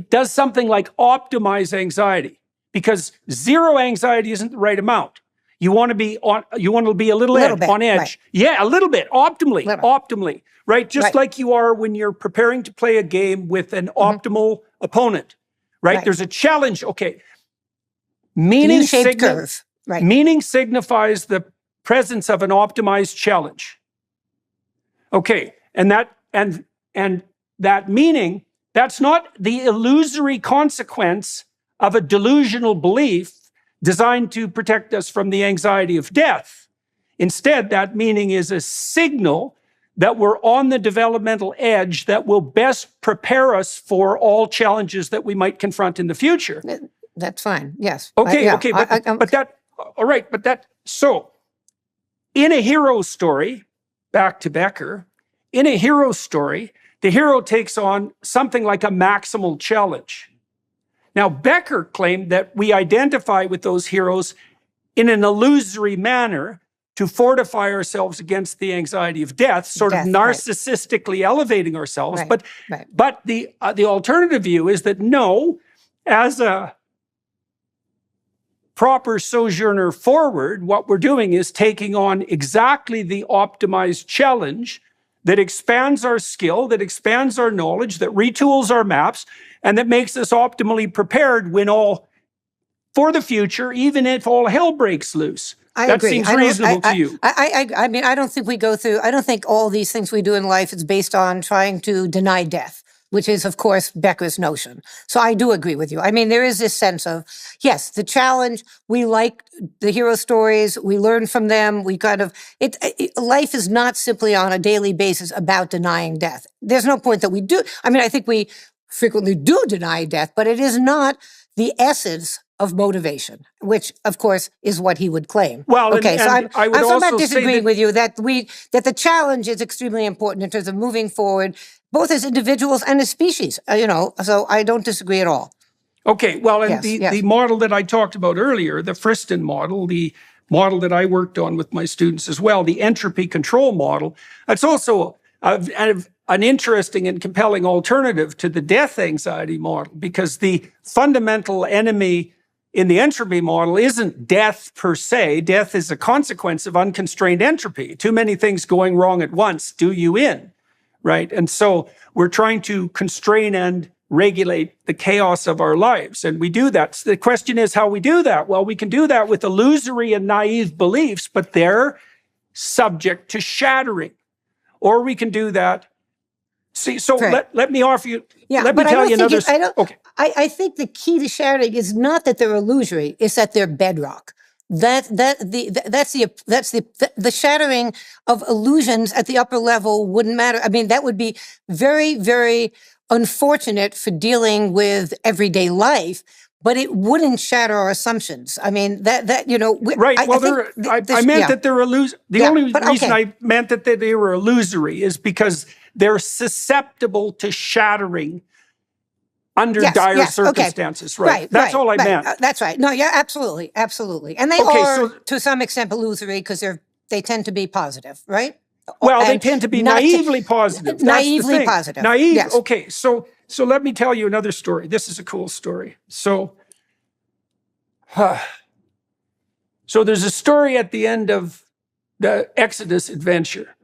does something like optimize anxiety, because zero anxiety isn't the right amount. You want to be a little bit on edge. Right. Yeah, a little bit, optimally, right? Just like you are when you're preparing to play a game with an optimal opponent, right? There's a challenge. Okay. Meaning signifies the presence of an optimized challenge. Okay, and that meaning, that's not the illusory consequence of a delusional belief designed to protect us from the anxiety of death. Instead, that meaning is a signal that we're on the developmental edge that will best prepare us for all challenges that we might confront in the future. That's fine. Yes. So in a hero story, back to Becker, in a hero story, the hero takes on something like a maximal challenge. Now, Becker claimed that we identify with those heroes in an illusory manner to fortify ourselves against the anxiety of death, sort of narcissistically elevating ourselves. But the alternative view is that no, as a proper sojourner forward, what we're doing is taking on exactly the optimized challenge that expands our skill, that expands our knowledge, that retools our maps, and that makes us optimally prepared for the future, even if all hell breaks loose. I that agree. Seems reasonable to you. I mean, I don't think all these things we do in life is based on trying to deny death, which is, of course, Becker's notion. So I do agree with you. I mean, there is this sense of, yes, the challenge, we like the hero stories, we learn from them, life is not simply on a daily basis about denying death. There's no point that we do. I mean, I think we frequently do deny death, but it is not the essence of motivation, which, of course, is what he would claim. Well, okay, so I'm not disagreeing with you that the challenge is extremely important in terms of moving forward, both as individuals and as species. So I don't disagree at all. Okay, well, and the model that I talked about earlier, the Friston model, the model that I worked on with my students as well, the entropy control model, that's also an interesting and compelling alternative to the death anxiety model, because the fundamental enemy in the entropy model isn't death per se. Death is a consequence of unconstrained entropy. Too many things going wrong at once do you in, right? And so we're trying to constrain and regulate the chaos of our lives. And we do that. So the question is how we do that. Well, we can do that with illusory and naive beliefs, but they're subject to shattering. Or we can do that. See, so let me offer you, let me tell you another. I think the key to shattering is not that they're illusory, it's that they're bedrock. That's the shattering of illusions at the upper level wouldn't matter. I mean, that would be very, very unfortunate for dealing with everyday life, but it wouldn't shatter our assumptions. I mean, right. I meant that they're illusory. The only reason I meant that they were illusory is because they're susceptible to shattering under dire circumstances. Right. That's all I meant. That's right. No, yeah, absolutely. And they are, to some extent, illusory because they tend to be positive, right? Well, they tend to be naively positive. Naively positive. Naive. Yes. Okay, so let me tell you another story. This is a cool story. So there's a story at the end of the Exodus adventure.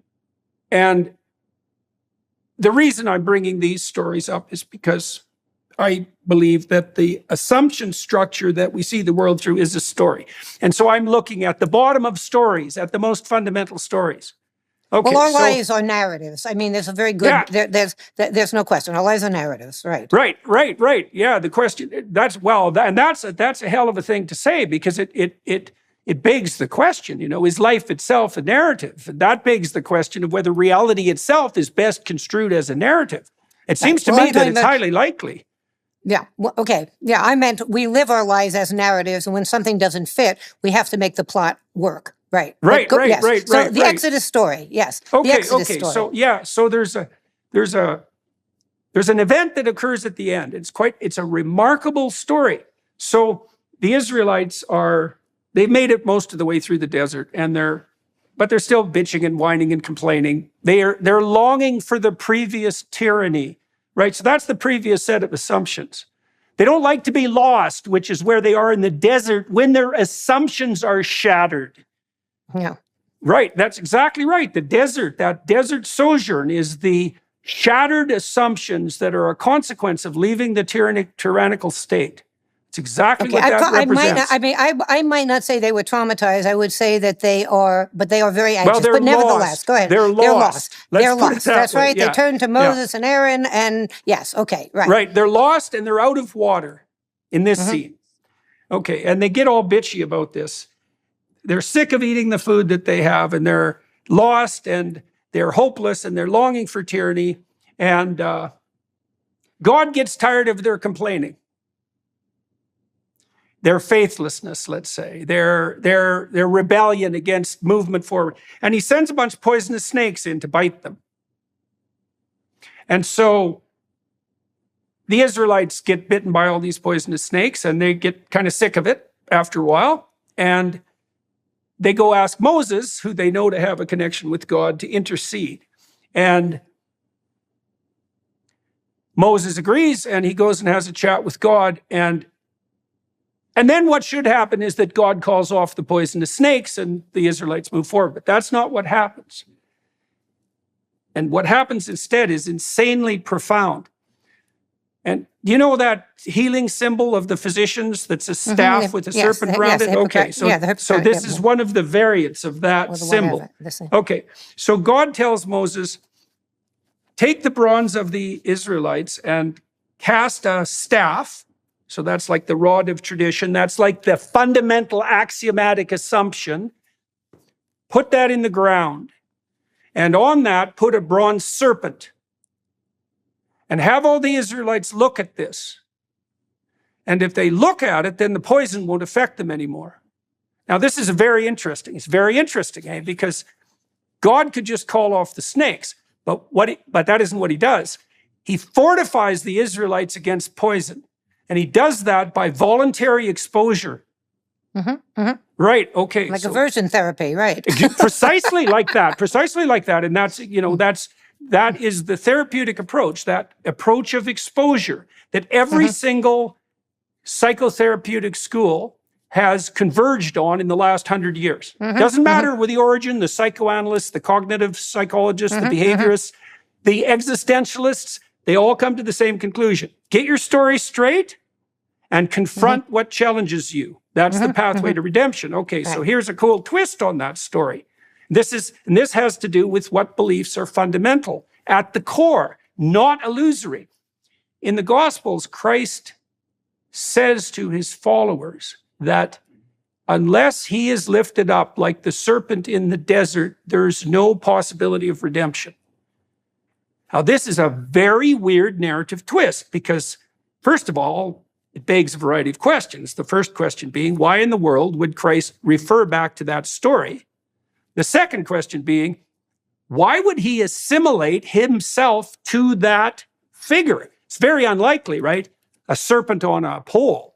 And the reason I'm bringing these stories up is because I believe that the assumption structure that we see the world through is a story. And so I'm looking at the bottom of stories, at the most fundamental stories. Okay, Well, our so lives are narratives. I mean, there's a very good, Yeah. there's no question. Our lives are narratives, right? Right. Yeah, the question that's a hell of a thing to say, because it begs the question, is life itself a narrative? And that begs the question of whether reality itself is best construed as a narrative. It seems to Well, me I'm that talking it's about- highly likely. Yeah. Well, okay. Yeah. I meant we live our lives as narratives, and when something doesn't fit, we have to make the plot work. Right. Right, right, yes. right, So right, the right. Exodus story. Yes. The Okay, Exodus okay. story. So yeah, so there's an event that occurs at the end. It's a remarkable story. So the Israelites they've made it most of the way through the desert, but they're still bitching and whining and complaining. They're longing for the previous tyranny, right? So that's the previous set of assumptions. They don't like to be lost, which is where they are in the desert when their assumptions are shattered. Yeah. Right, that's exactly right. That desert sojourn is the shattered assumptions that are a consequence of leaving the tyrannical state. It's exactly what that represents. I might not say they were traumatized. I would say that they are, but they are very anxious. Well, they're but nevertheless, lost. go ahead. They're lost. Let's They're put it lost. that That's way. right. Yeah. They turned to Moses and Aaron, and yes, okay, right. Right, they're lost and they're out of water in this scene. Okay, and they get all bitchy about this. They're sick of eating the food that they have, and they're lost, and they're hopeless, and they're longing for tyranny. And God gets tired of their complaining, their faithlessness, let's say, their rebellion against movement forward. And he sends a bunch of poisonous snakes in to bite them. And so the Israelites get bitten by all these poisonous snakes, and they get kind of sick of it after a while. And they go ask Moses, who they know to have a connection with God, to intercede. And Moses agrees, and he goes and has a chat with God. And then what should happen is that God calls off the poisonous snakes and the Israelites move forward. But that's not what happens. And what happens instead is insanely profound. And do you know that healing symbol of the physicians that's a staff with a serpent around it? Okay, so this is one of the variants of that symbol. Okay, so God tells Moses, take the bronze of the Israelites and cast a staff. So that's like the rod of tradition. That's like the fundamental axiomatic assumption. Put that in the ground. And on that, put a bronze serpent. And have all the Israelites look at this. And if they look at it, then the poison won't affect them anymore. Now, this is very interesting. It's very interesting, because God could just call off the snakes, but that isn't what he does. He fortifies the Israelites against poison, and he does that by voluntary exposure. Right, okay. Like aversion therapy, right. Precisely like that. And that is the therapeutic approach, that approach of exposure that every single psychotherapeutic school has converged on in the last 100 years. Doesn't matter with the origin, the psychoanalysts, the cognitive psychologists, the behaviorists, the existentialists, they all come to the same conclusion. Get your story straight and confront what challenges you. That's the pathway to redemption. Okay, so here's a cool twist on that story. This has to do with what beliefs are fundamental at the core, not illusory. In the Gospels, Christ says to his followers that unless he is lifted up like the serpent in the desert, there's no possibility of redemption. Now, this is a very weird narrative twist because, first of all, it begs a variety of questions. The first question being, why in the world would Christ refer back to that story? The second question being, why would he assimilate himself to that figure? It's very unlikely, right? A serpent on a pole.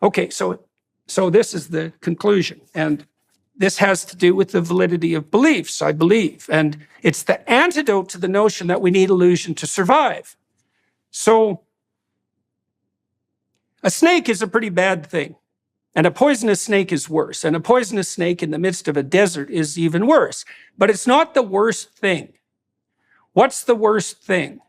Okay, so this is the conclusion. And this has to do with the validity of beliefs, I believe. And it's the antidote to the notion that we need illusion to survive. So a snake is a pretty bad thing. And a poisonous snake is worse. And a poisonous snake in the midst of a desert is even worse. But it's not the worst thing. What's the worst thing?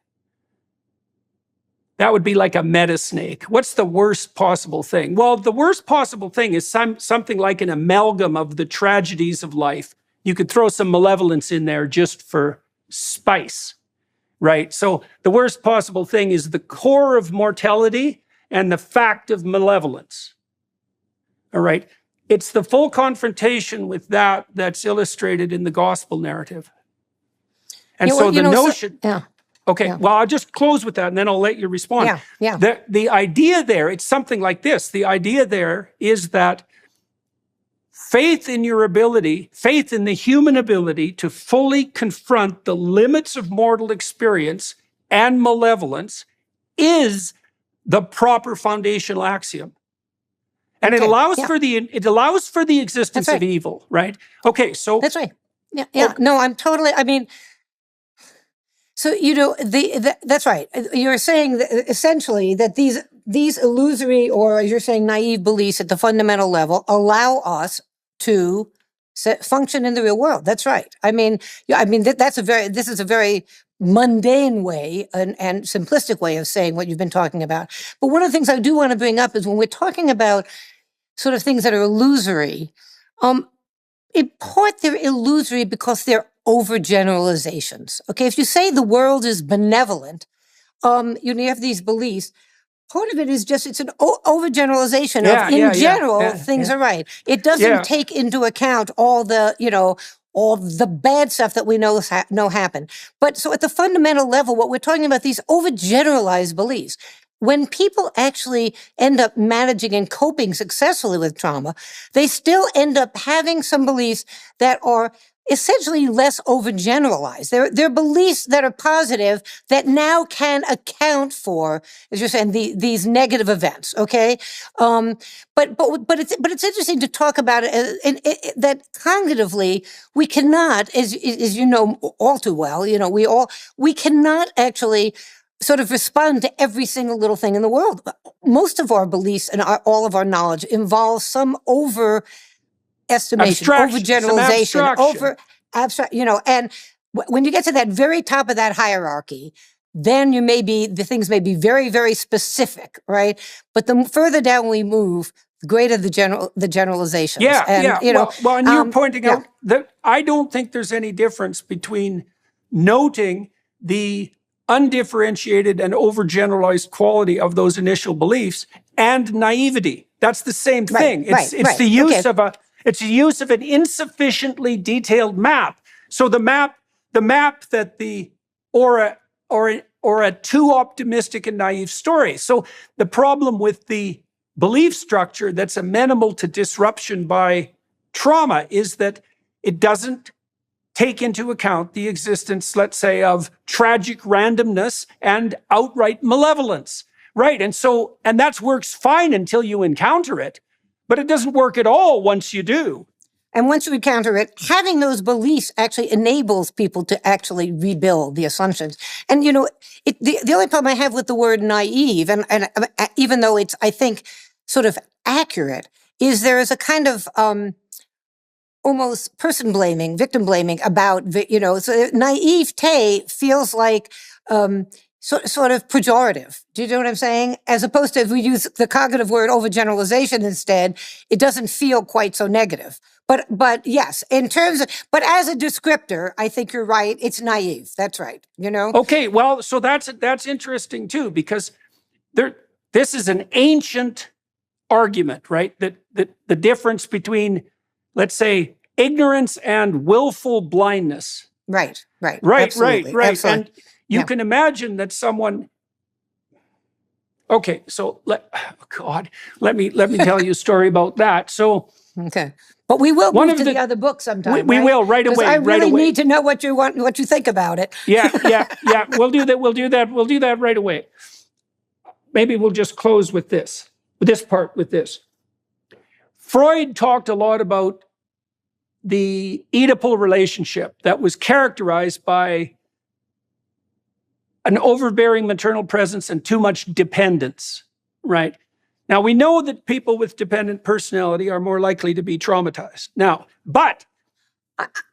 That would be like a meta snake. What's the worst possible thing? Well, the worst possible thing is something like an amalgam of the tragedies of life you could throw some malevolence in there just for spice, right? So the worst possible thing is the core of mortality and the fact of malevolence. All right. It's the full confrontation with that that's illustrated in the gospel narrative. And so the notion... Okay, well, I'll just close with that and then I'll let you respond. The idea there, it's something like this. The idea there is that faith in your ability, faith in the human ability to fully confront the limits of mortal experience and malevolence is the proper foundational axiom. And it allows for the existence of evil, right? Okay, so that's right. No, I'm totally. I mean, so that's right. You're saying that essentially that these illusory, or as you're saying, naive beliefs at the fundamental level allow us to function in the real world. That's right. I mean, this is a very mundane way and simplistic way of saying what you've been talking about. But one of the things I do want to bring up is when we're talking about sort of things that are illusory, in part they're illusory because they're overgeneralizations. Okay, if you say the world is benevolent, you have these beliefs. Part of it is just, it's an overgeneralization of, in general, things are right. It doesn't take into account all the, all the bad stuff that we know happen. But so at the fundamental level, what we're talking about, these overgeneralized beliefs, when people actually end up managing and coping successfully with trauma, they still end up having some beliefs that are essentially less overgeneralized. They're beliefs that are positive that now can account for, as you're saying, these negative events. Okay, but it's interesting to talk about it, that cognitively we cannot, as you know all too well, we cannot actually sort of respond to every single little thing in the world. Most of our beliefs and all of our knowledge involves some overestimation, overgeneralization, abstract, and when you get to that very top of that hierarchy, then the things may be very, very specific, right? But the further down we move, the greater the generalizations. And you're pointing out that I don't think there's any difference between noting the undifferentiated and overgeneralized quality of those initial beliefs and naivety. That's the same thing. It's the use of an insufficiently detailed map. So the map that or a too optimistic and naive story. So the problem with the belief structure that's amenable to disruption by trauma is that it doesn't take into account the existence, let's say, of tragic randomness and outright malevolence, right? And that works fine until you encounter it, but it doesn't work at all once you do. And once you encounter it, having those beliefs actually enables people to actually rebuild the assumptions. And, the only problem I have with the word naive, and even though it's, I think, sort of accurate, is there is a kind of almost person blaming, victim blaming about, so naivete feels like sort of pejorative. Do you know what I'm saying? As opposed to if we use the cognitive word overgeneralization instead, it doesn't feel quite so negative. But yes, but as a descriptor, I think you're right. It's naive. That's right. Okay. Well, so that's interesting too, because this is an ancient argument, right? That the difference between, let's say, ignorance and willful blindness. Right. Absolutely. Absolutely. And you can imagine that someone. Okay, so let me tell you a story about that. So okay, but we will move to the other book sometime. We will right away. I really need to know what you think about it. Yeah. We'll do that. We'll do that right away. Maybe we'll just close with this part. Freud talked a lot about the Oedipal relationship that was characterized by an overbearing maternal presence and too much dependence, right? Now, we know that people with dependent personality are more likely to be traumatized. Now, but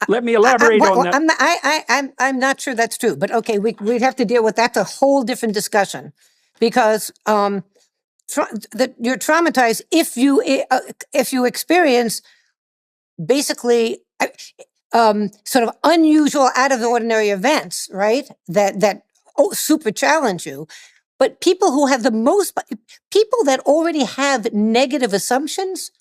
let me elaborate on that. I'm not sure that's true, but okay, we'd have to deal with that. That's a whole different discussion, because you're traumatized if you experience basically sort of unusual, out of the ordinary events, right? That super challenge you. But people who have people that already have negative assumptions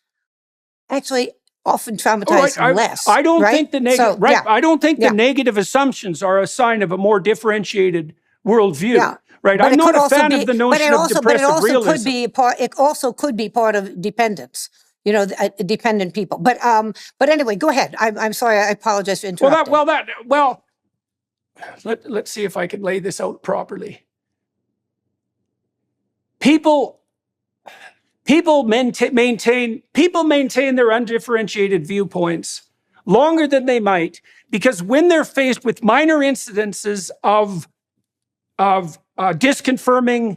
actually often traumatize less. I don't think the negative, So, yeah. I don't think the negative assumptions are a sign of a more differentiated worldview. Yeah. Right. But I'm not a fan of the notion of depressive realism. It also could be part of dependence. Dependent people. But anyway, go ahead. I'm sorry. I apologize for interrupting. Let's see if I can lay this out properly. People maintain their undifferentiated viewpoints longer than they might, because when they're faced with minor incidences of disconfirming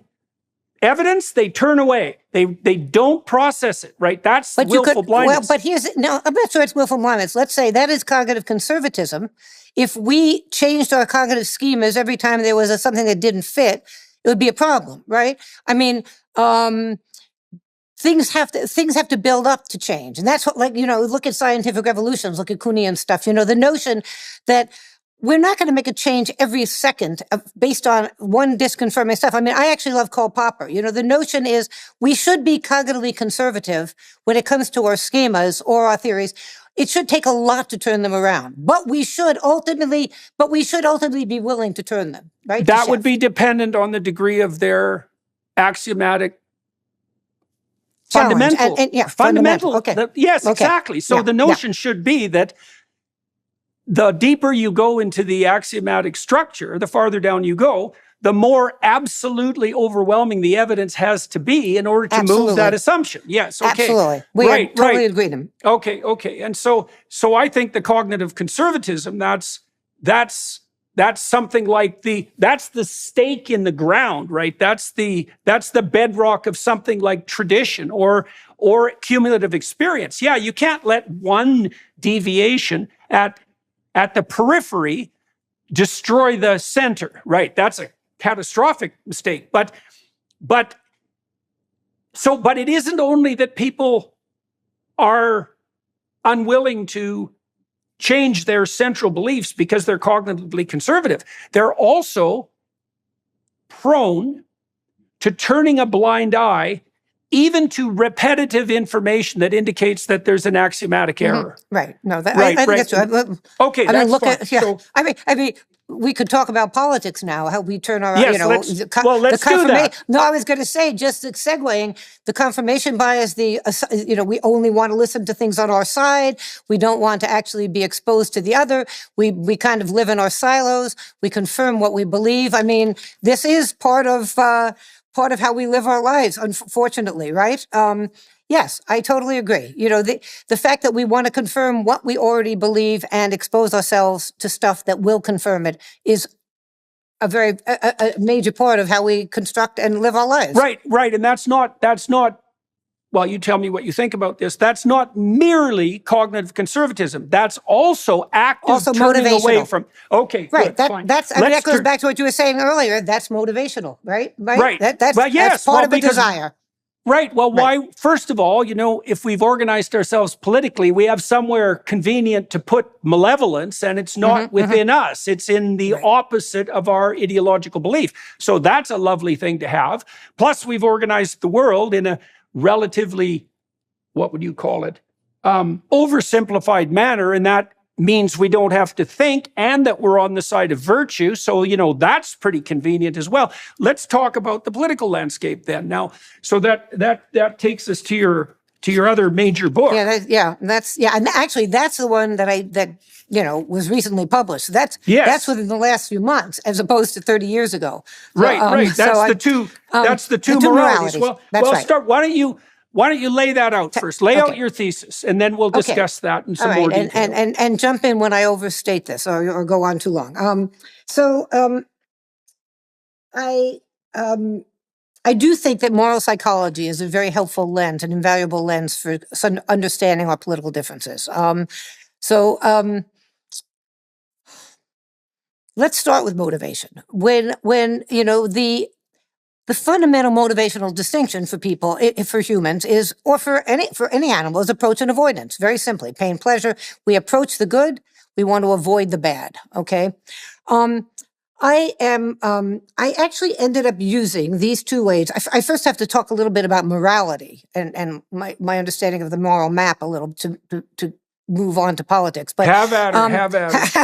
evidence, they turn away. They don't process it, right? That's willful blindness. Well, but I'm not sure it's willful blindness. Let's say that is cognitive conservatism. If we changed our cognitive schemas every time there was something that didn't fit, it would be a problem, right? I mean, things have to build up to change. And that's what, look at scientific revolutions, look at Kuhnian stuff, the notion that we're not going to make a change every second based on one disconfirming stuff. I mean, I actually love Karl Popper. The notion is we should be cognitively conservative when it comes to our schemas or our theories. It should take a lot to turn them around, but we should ultimately be willing to turn them, right? That would be dependent on the degree of their axiomatic challenge. Fundamental. Okay. Yes, okay. Exactly. So the notion should be that the deeper you go into the axiomatic structure, the farther down you go, the more absolutely overwhelming the evidence has to be in order to move that assumption. Yes, okay. Absolutely. We totally agree with them. Okay. And so I think the cognitive conservatism, that's something like that's the stake in the ground, right? That's the bedrock of something like tradition or cumulative experience. Yeah, you can't let one deviation at the periphery destroy the center, right? That's a catastrophic mistake. But it isn't only that people are unwilling to change their central beliefs because they're cognitively conservative. They're also prone to turning a blind eye even to repetitive information that indicates that there's an axiomatic error. Right. No, I think that's true. Okay, that's fine. I mean, we could talk about politics now, how we turn our, let's do that. No, I was going to say, just segueing, the confirmation bias, we only want to listen to things on our side. We don't want to actually be exposed to the other. We kind of live in our silos. We confirm what we believe. I mean, this is part of how we live our lives, unfortunately, right? Yes, I totally agree. The fact that we want to confirm what we already believe and expose ourselves to stuff that will confirm it is a major part of how we construct and live our lives. Right. And that's not, well, you tell me what you think about this. That's not merely cognitive conservatism. That's also active turning away from. Okay, right. Good, fine. That goes back to what you were saying earlier. That's motivational, right? Right. That's part of a desire. Right. Well, why? First of all, if we've organized ourselves politically, we have somewhere convenient to put malevolence, and it's not within us. It's in the opposite of our ideological belief. So that's a lovely thing to have. Plus, we've organized the world in a relatively, what would you call it, oversimplified manner, and that means we don't have to think, and that we're on the side of virtue. So, that's pretty convenient as well. Let's talk about the political landscape then. Now, so that takes us to your other major book. And actually that's the one that was recently published. That's within the last few months, as opposed to 30 years ago. Right. That's the two moralities. Well, right. Start. Why don't you lay that out first? Lay out your thesis, and then we'll discuss that in some more detail. And jump in when I overstate this or go on too long. I do think that moral psychology is a very helpful lens, an invaluable lens for understanding our political differences. Let's start with motivation. When the fundamental motivational distinction for people, for humans, is, or for any animal, is approach and avoidance. Very simply, pain, pleasure. We approach the good, We want to avoid the bad. Okay. I actually ended up using these two ways. I first have to talk a little bit about morality and my understanding of the moral map a little to move on to politics. But have at her. Have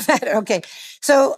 at her. Okay. So,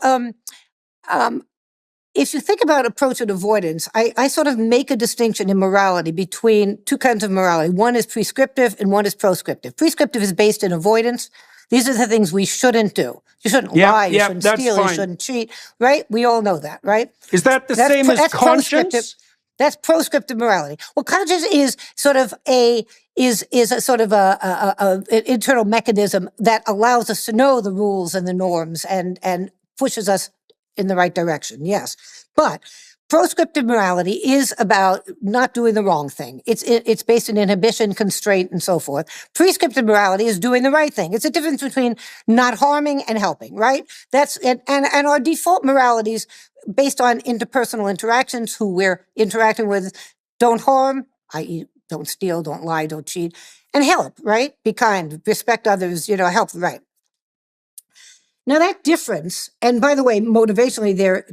if you think about approach and avoidance, I sort of make a distinction in morality between two kinds of morality. One is prescriptive and one is proscriptive. Prescriptive is based in avoidance. These are the things we shouldn't do. You shouldn't lie, you shouldn't steal, you shouldn't cheat, right? We all know that, right? Is that the same as conscience? That's proscriptive morality. Well, conscience is sort of an internal mechanism that allows us to know the rules and the norms and pushes us in the right direction. Yes. But proscriptive morality is about not doing the wrong thing. It's based in inhibition, constraint, and so forth. Prescriptive morality is doing the right thing. It's a difference between not harming and helping, right? And our default moralities based on interpersonal interactions, who we're interacting with, don't harm, i.e., don't steal, don't lie, don't cheat, and help, right? Be kind, respect others, help, right? Now that difference, and by the way, motivationally, they're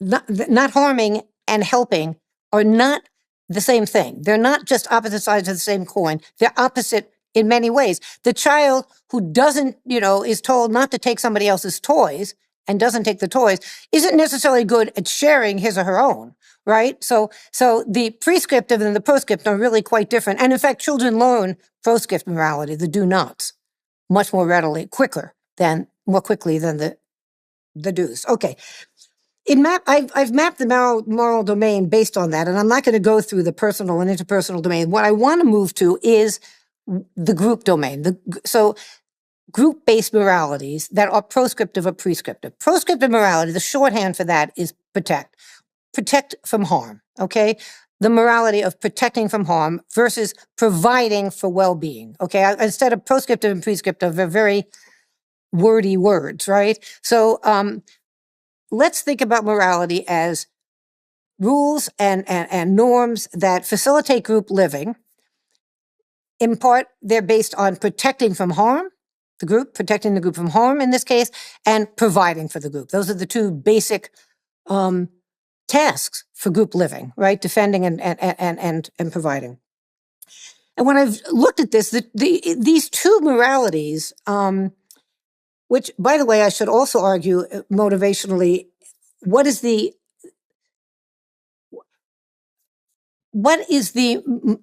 not harming and helping are not the same thing. They're not just opposite sides of the same coin. They're opposite in many ways. The child who doesn't, is told not to take somebody else's toys and doesn't take the toys isn't necessarily good at sharing his or her own, right? So the prescriptive and the proscriptive are really quite different. And in fact, children learn proscriptive morality, the do nots, much more readily, more quickly than the do's. Okay. I've mapped the moral domain based on that, and I'm not going to go through the personal and interpersonal domain. What I want to move to is the group domain. So group-based moralities that are proscriptive or prescriptive. Proscriptive morality, the shorthand for that is protect. Protect from harm, okay? The morality of protecting from harm versus providing for well-being, okay? Instead of proscriptive and prescriptive, they're very wordy words, right? So let's think about morality as rules and norms that facilitate group living. In part, they're based on protecting from harm, protecting the group from harm in this case, and providing for the group. Those are the two basic tasks for group living, right? Defending and providing. And when I've looked at this, these two moralities, which, by the way, I should also argue motivationally, what is the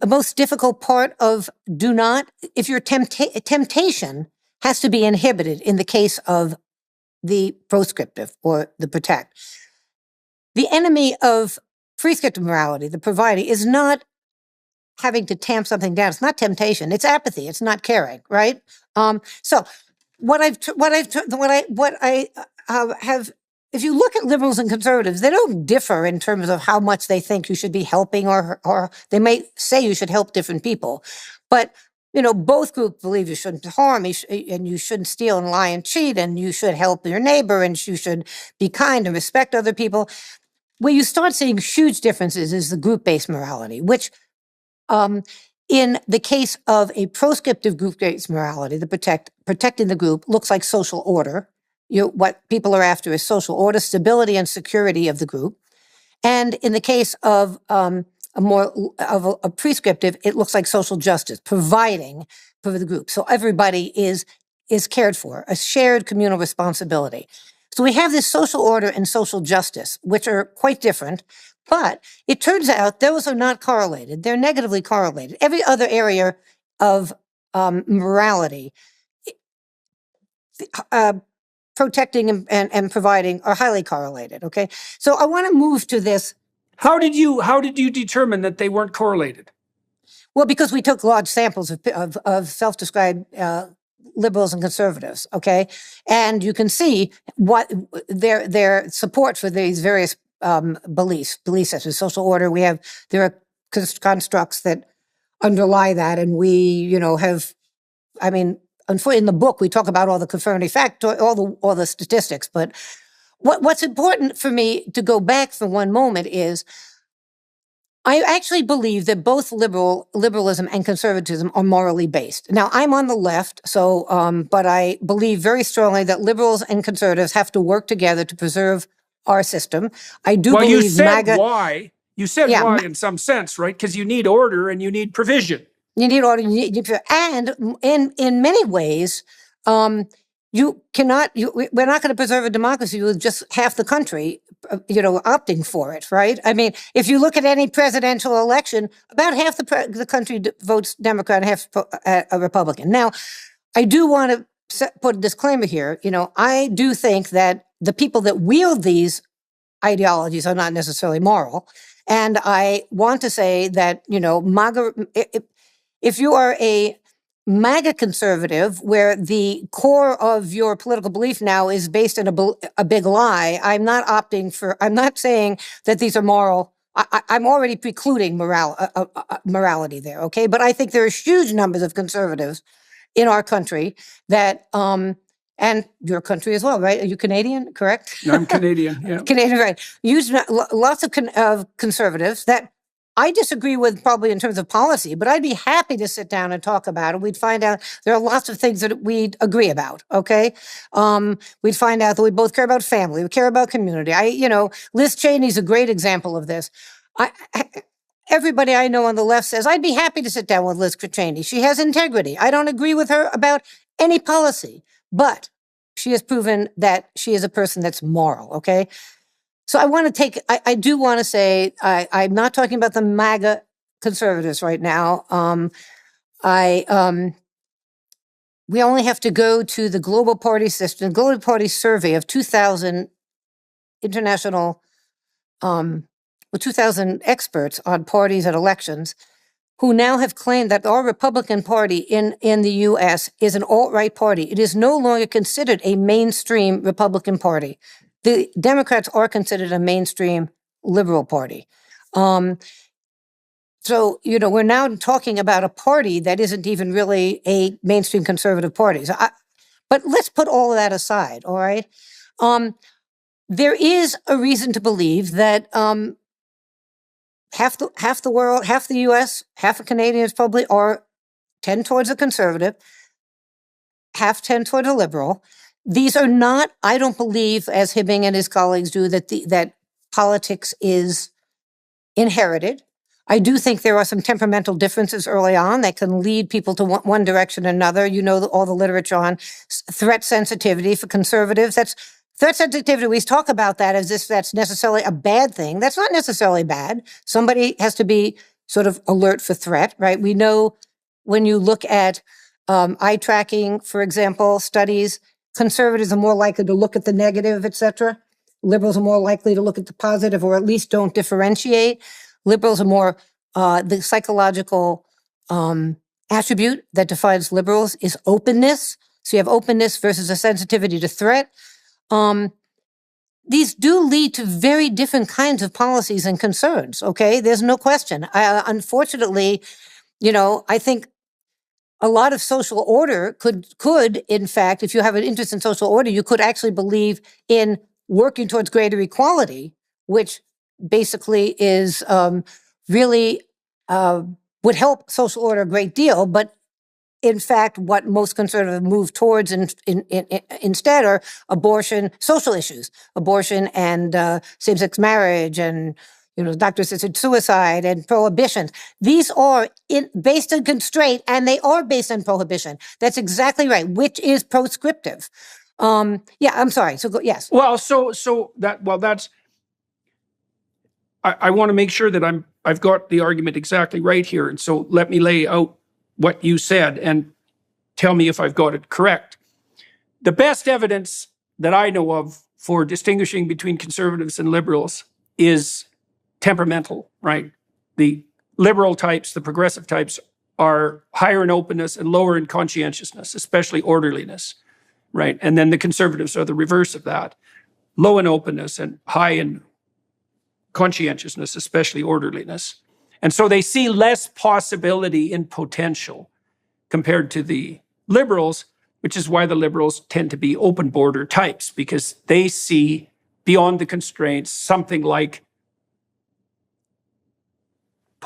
most difficult part of do not? If your temptation has to be inhibited in the case of the proscriptive or the protect. The enemy of prescriptive morality, the providing, is not having to tamp something down. It's not temptation. It's apathy. It's not caring, right? So what I have, if you look at liberals and conservatives, they don't differ in terms of how much they think you should be helping, or they may say you should help different people. But, both groups believe you shouldn't harm, and you shouldn't steal and lie and cheat, and you should help your neighbor, and you should be kind and respect other people. Where you start seeing huge differences is the group-based morality, which in the case of a proscriptive group-based morality, the protecting the group looks like social order. What people are after is social order, stability, and security of the group. And in the case of a prescriptive, it looks like social justice, providing for the group. So everybody is cared for, a shared communal responsibility. So we have this social order and social justice, which are quite different. But it turns out those are not correlated. They're negatively correlated. Every other area of morality, protecting and providing, are highly correlated, okay? So I want to move to this. How did you determine that they weren't correlated? Well, because we took large samples of self-described liberals and conservatives, okay? And you can see what their support for these various beliefs such as social order. There are constructs that underlie that, and we, in the book we talk about all the confirmatory factor, all the statistics. But what's important for me to go back for one moment is I actually believe that both liberalism and conservatism are morally based. Now, I'm on the left, so but I believe very strongly that liberals and conservatives have to work together to preserve our system. I do believe you said MAGA. why. You said why in some sense, right? Because you need order and you need provision. You need order, and in many ways, you cannot. We're not going to preserve a democracy with just half the country, opting for it, right? I mean, if you look at any presidential election, about half the country votes Democrat, and half a Republican. Now, I do want to put a disclaimer here. I do think that the people that wield these ideologies are not necessarily moral, and I want to say that MAGA. If you are a MAGA conservative, where the core of your political belief now is based in a big lie, I'm not saying that these are moral. I'm already precluding morality there, okay? But I think there are huge numbers of conservatives in our country that, and your country as well, right? Are you Canadian, correct? No, I'm Canadian, yeah. Canadian, right. Lots of conservatives that I disagree with probably in terms of policy, but I'd be happy to sit down and talk about it. We'd find out there are lots of things that we'd agree about, okay? We'd find out that we both care about family, we care about community. Liz Cheney's a great example of this. Everybody I know on the left says, I'd be happy to sit down with Liz Cheney. She has integrity. I don't agree with her about any policy, but she has proven that she is a person that's moral, okay? So I do want to say, I'm not talking about the MAGA conservatives right now. We only have to go to the global party system, global party survey of 2,000 international, 2,000 experts on parties and elections, who now have claimed that our Republican Party in the U.S. is an alt-right party. It is no longer considered a mainstream Republican Party. The Democrats are considered a mainstream liberal party. So, we're now talking about a party that isn't even really a mainstream conservative party. But let's put all of that aside, all right? There is a reason to believe that half the world, half the U.S., half of Canadians probably tend towards a conservative, half tend toward a liberal. These are not, I don't believe, as Hibbing and his colleagues do, that politics is inherited. I do think there are some temperamental differences early on that can lead people to one direction or another. All the literature on threat sensitivity for conservatives. That's threat sensitivity. We talk about that as if that's necessarily a bad thing. That's not necessarily bad. Somebody has to be sort of alert for threat, right? We know when you look at eye tracking, for example, studies, conservatives are more likely to look at the negative, et cetera. Liberals are more likely to look at the positive, or at least don't differentiate. Liberals are more, the psychological attribute that defines liberals is openness. So you have openness versus a sensitivity to threat. These do lead to very different kinds of policies and concerns, okay? There's no question. Unfortunately, I think a lot of social order could, in fact, if you have an interest in social order, you could actually believe in working towards greater equality, which basically is really would help social order a great deal. But in fact, what most conservatives move towards instead are social issues, abortion and same-sex marriage and doctor-assisted suicide and prohibition. These are based on constraint, and they are based on prohibition. That's exactly right, which is proscriptive. I'm sorry. So yes. Well, that's. I want to make sure that I've got the argument exactly right here, and so let me lay out what you said and tell me if I've got it correct. The best evidence that I know of for distinguishing between conservatives and liberals is temperamental, right? The liberal types, the progressive types, are higher in openness and lower in conscientiousness, especially orderliness, right? And then the conservatives are the reverse of that, low in openness and high in conscientiousness, especially orderliness. And so they see less possibility in potential compared to the liberals, which is why the liberals tend to be open border types, because they see beyond the constraints something like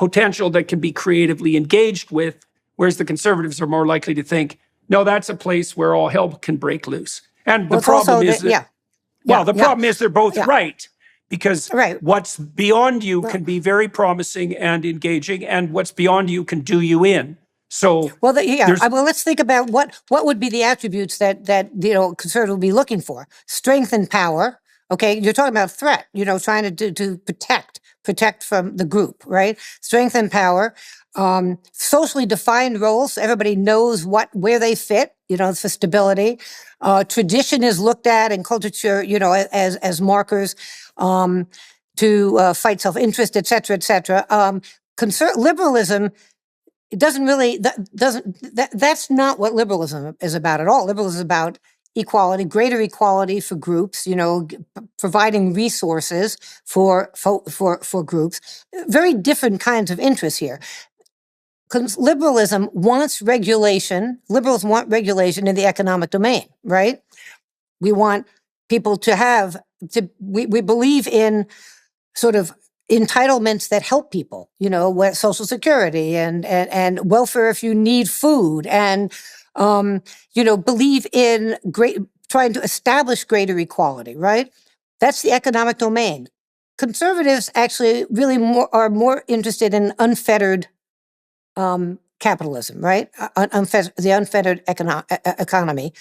potential that can be creatively engaged with, whereas the conservatives are more likely to think, no, that's a place where all hell can break loose. And the problem is that, the problem is they're both right, because what's beyond you can be very promising and engaging, and what's beyond you can do you in. So well, let's think about what would be the attributes that conservatives would be looking for. Strength and power. Okay, you're talking about threat. Trying to protect from the group, right? Strength and power. Socially defined roles. Everybody knows where they fit. For stability. Tradition is looked at in culture, as markers to fight self-interest, et cetera, et cetera. Liberalism. It doesn't really, that's not what liberalism is about at all. Liberalism is about equality, greater equality for groups, providing resources for groups. Very different kinds of interests here. Liberalism wants regulation. Liberals want regulation in the economic domain, right? We want people we believe in sort of entitlements that help people, Social Security and welfare if you need food, and believe in trying to establish greater equality, right? That's the economic domain. Conservatives actually really are more interested in unfettered capitalism, right? The unfettered economy.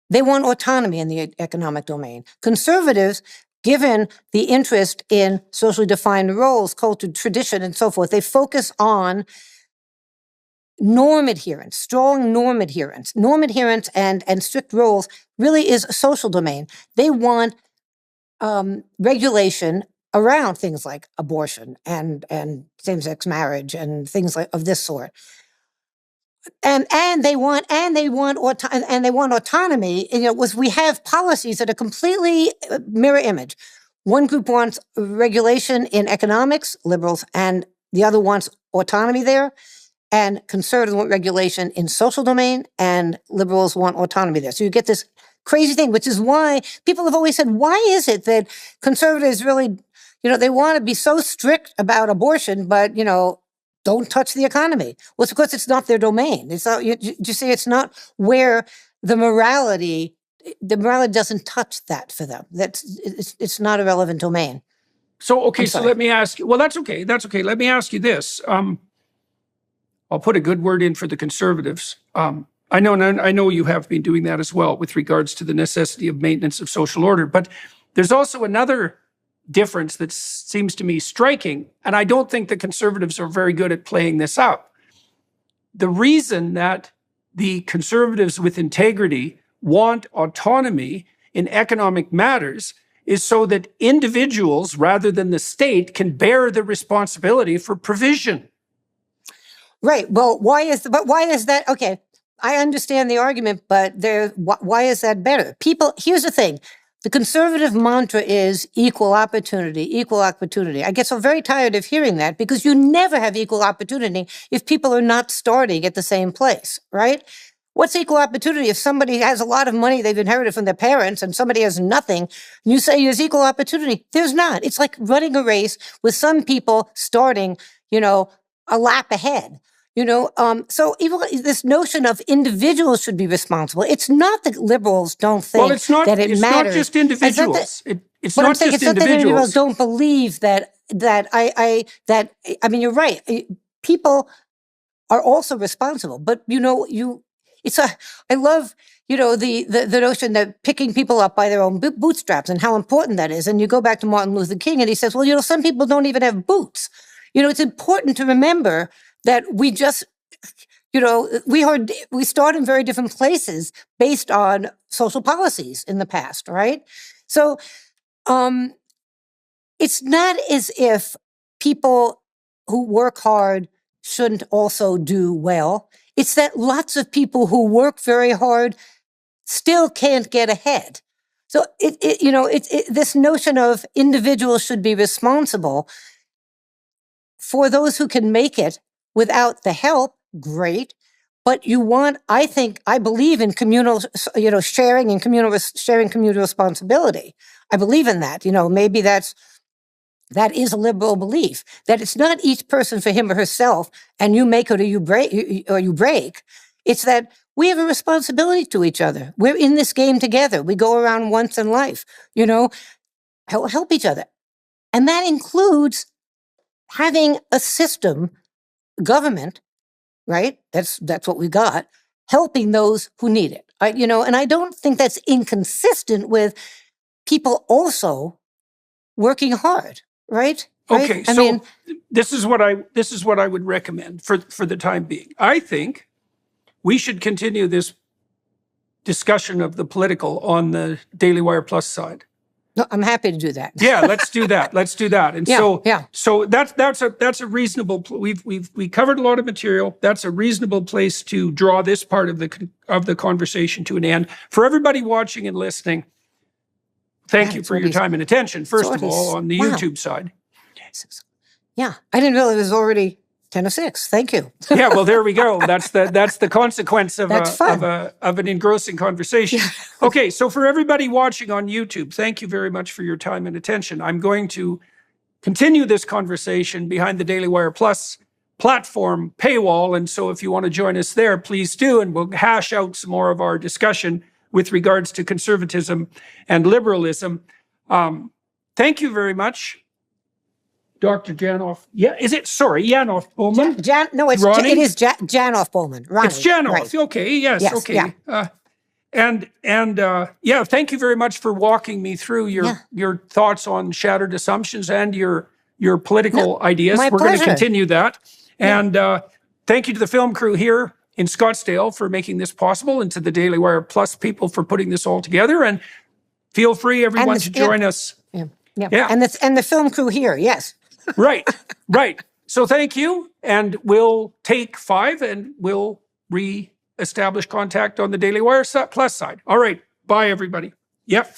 They want autonomy in the economic domain. Conservatives, given the interest in socially defined roles, culture, tradition, and so forth, they focus on norm adherence, strong norm adherence. Norm adherence and strict rules really is a social domain. They want regulation around things like abortion and same-sex marriage and things of this sort. And they want autonomy. We have policies that are completely mirror image. One group wants regulation in economics, liberals, and the other wants autonomy there. And conservatives want regulation in social domain, and liberals want autonomy there. So you get this crazy thing, which is why people have always said, why is it that conservatives really, they want to be so strict about abortion, but, don't touch the economy? Well, it's because it's not their domain. It's not, you see, it's not where the morality doesn't touch that for them. It's not a relevant domain. So, okay, so let me ask you, well, that's okay. Let me ask you this. I'll put a good word in for the conservatives. I know you have been doing that as well with regards to the necessity of maintenance of social order, but there's also another difference that seems to me striking, and I don't think the conservatives are very good at playing this up. The reason that the conservatives with integrity want autonomy in economic matters is so that individuals, rather than the state, can bear the responsibility for provision. Right. Well, why is that? Okay, I understand the argument, but why is that better? Here's the thing. The conservative mantra is equal opportunity, equal opportunity. I get so very tired of hearing that, because you never have equal opportunity if people are not starting at the same place, right? What's equal opportunity if somebody has a lot of money they've inherited from their parents and somebody has nothing, and you say there's equal opportunity? There's not. It's like running a race with some people starting, a lap ahead. So even this notion of individuals should be responsible. It's not that liberals don't think that it matters. It's not just individuals. It's not just individuals. That individuals don't believe that. I mean, you're right. People are also responsible, but I love the notion that picking people up by their own bootstraps and how important that is. And you go back to Martin Luther King, and he says, well, some people don't even have boots. It's important to remember that we start in very different places based on social policies in the past, right? So it's not as if people who work hard shouldn't also do well. It's that lots of people who work very hard still can't get ahead. So this notion of individuals should be responsible for those who can make it without the help, great. But I believe in communal, sharing and communal responsibility. I believe in that. Maybe that's that is a liberal belief, that it's not each person for him or herself, and you make it or you break. It's that we have a responsibility to each other. We're in this game together. We go around once in life, help each other. And that includes having a system, government, right? That's what we got, helping those who need it. And I don't think that's inconsistent with people also working hard, right? Okay, so this is what I would recommend for the time being. I think we should continue this discussion of the political on the Daily Wire Plus side. No, I'm happy to do that. Yeah, let's do that. Let's do that. And so that's a reasonable. We covered a lot of material. That's a reasonable place to draw this part of the conversation to an end. For everybody watching and listening, thank you for your time and attention. First of all, on the YouTube side. Yeah, I didn't realize it was already 10:06. Thank you. Yeah, well, there we go. That's the consequence of an engrossing conversation. Okay, so for everybody watching on YouTube, thank you very much for your time and attention. I'm going to continue this conversation behind the Daily Wire Plus platform paywall, and so if you want to join us there, please do, and we'll hash out some more of our discussion with regards to conservatism and liberalism. Thank you very much. Dr. Janoff, Janoff-Bulman? No, it is Janoff-Bulman. Ronnie. It's Janoff, right. Okay, yes, okay. Yeah. Thank you very much for walking me through your thoughts on shattered assumptions and your political ideas. We're going to continue that. And thank you to the film crew here in Scottsdale for making this possible, and to the Daily Wire Plus people for putting this all together. And feel free, everyone, to join us. Yeah. And the film crew here, yes. Right. So thank you, and we'll take 5, and we'll re-establish contact on the Daily Wire Plus side. All right. Bye, everybody. Yep.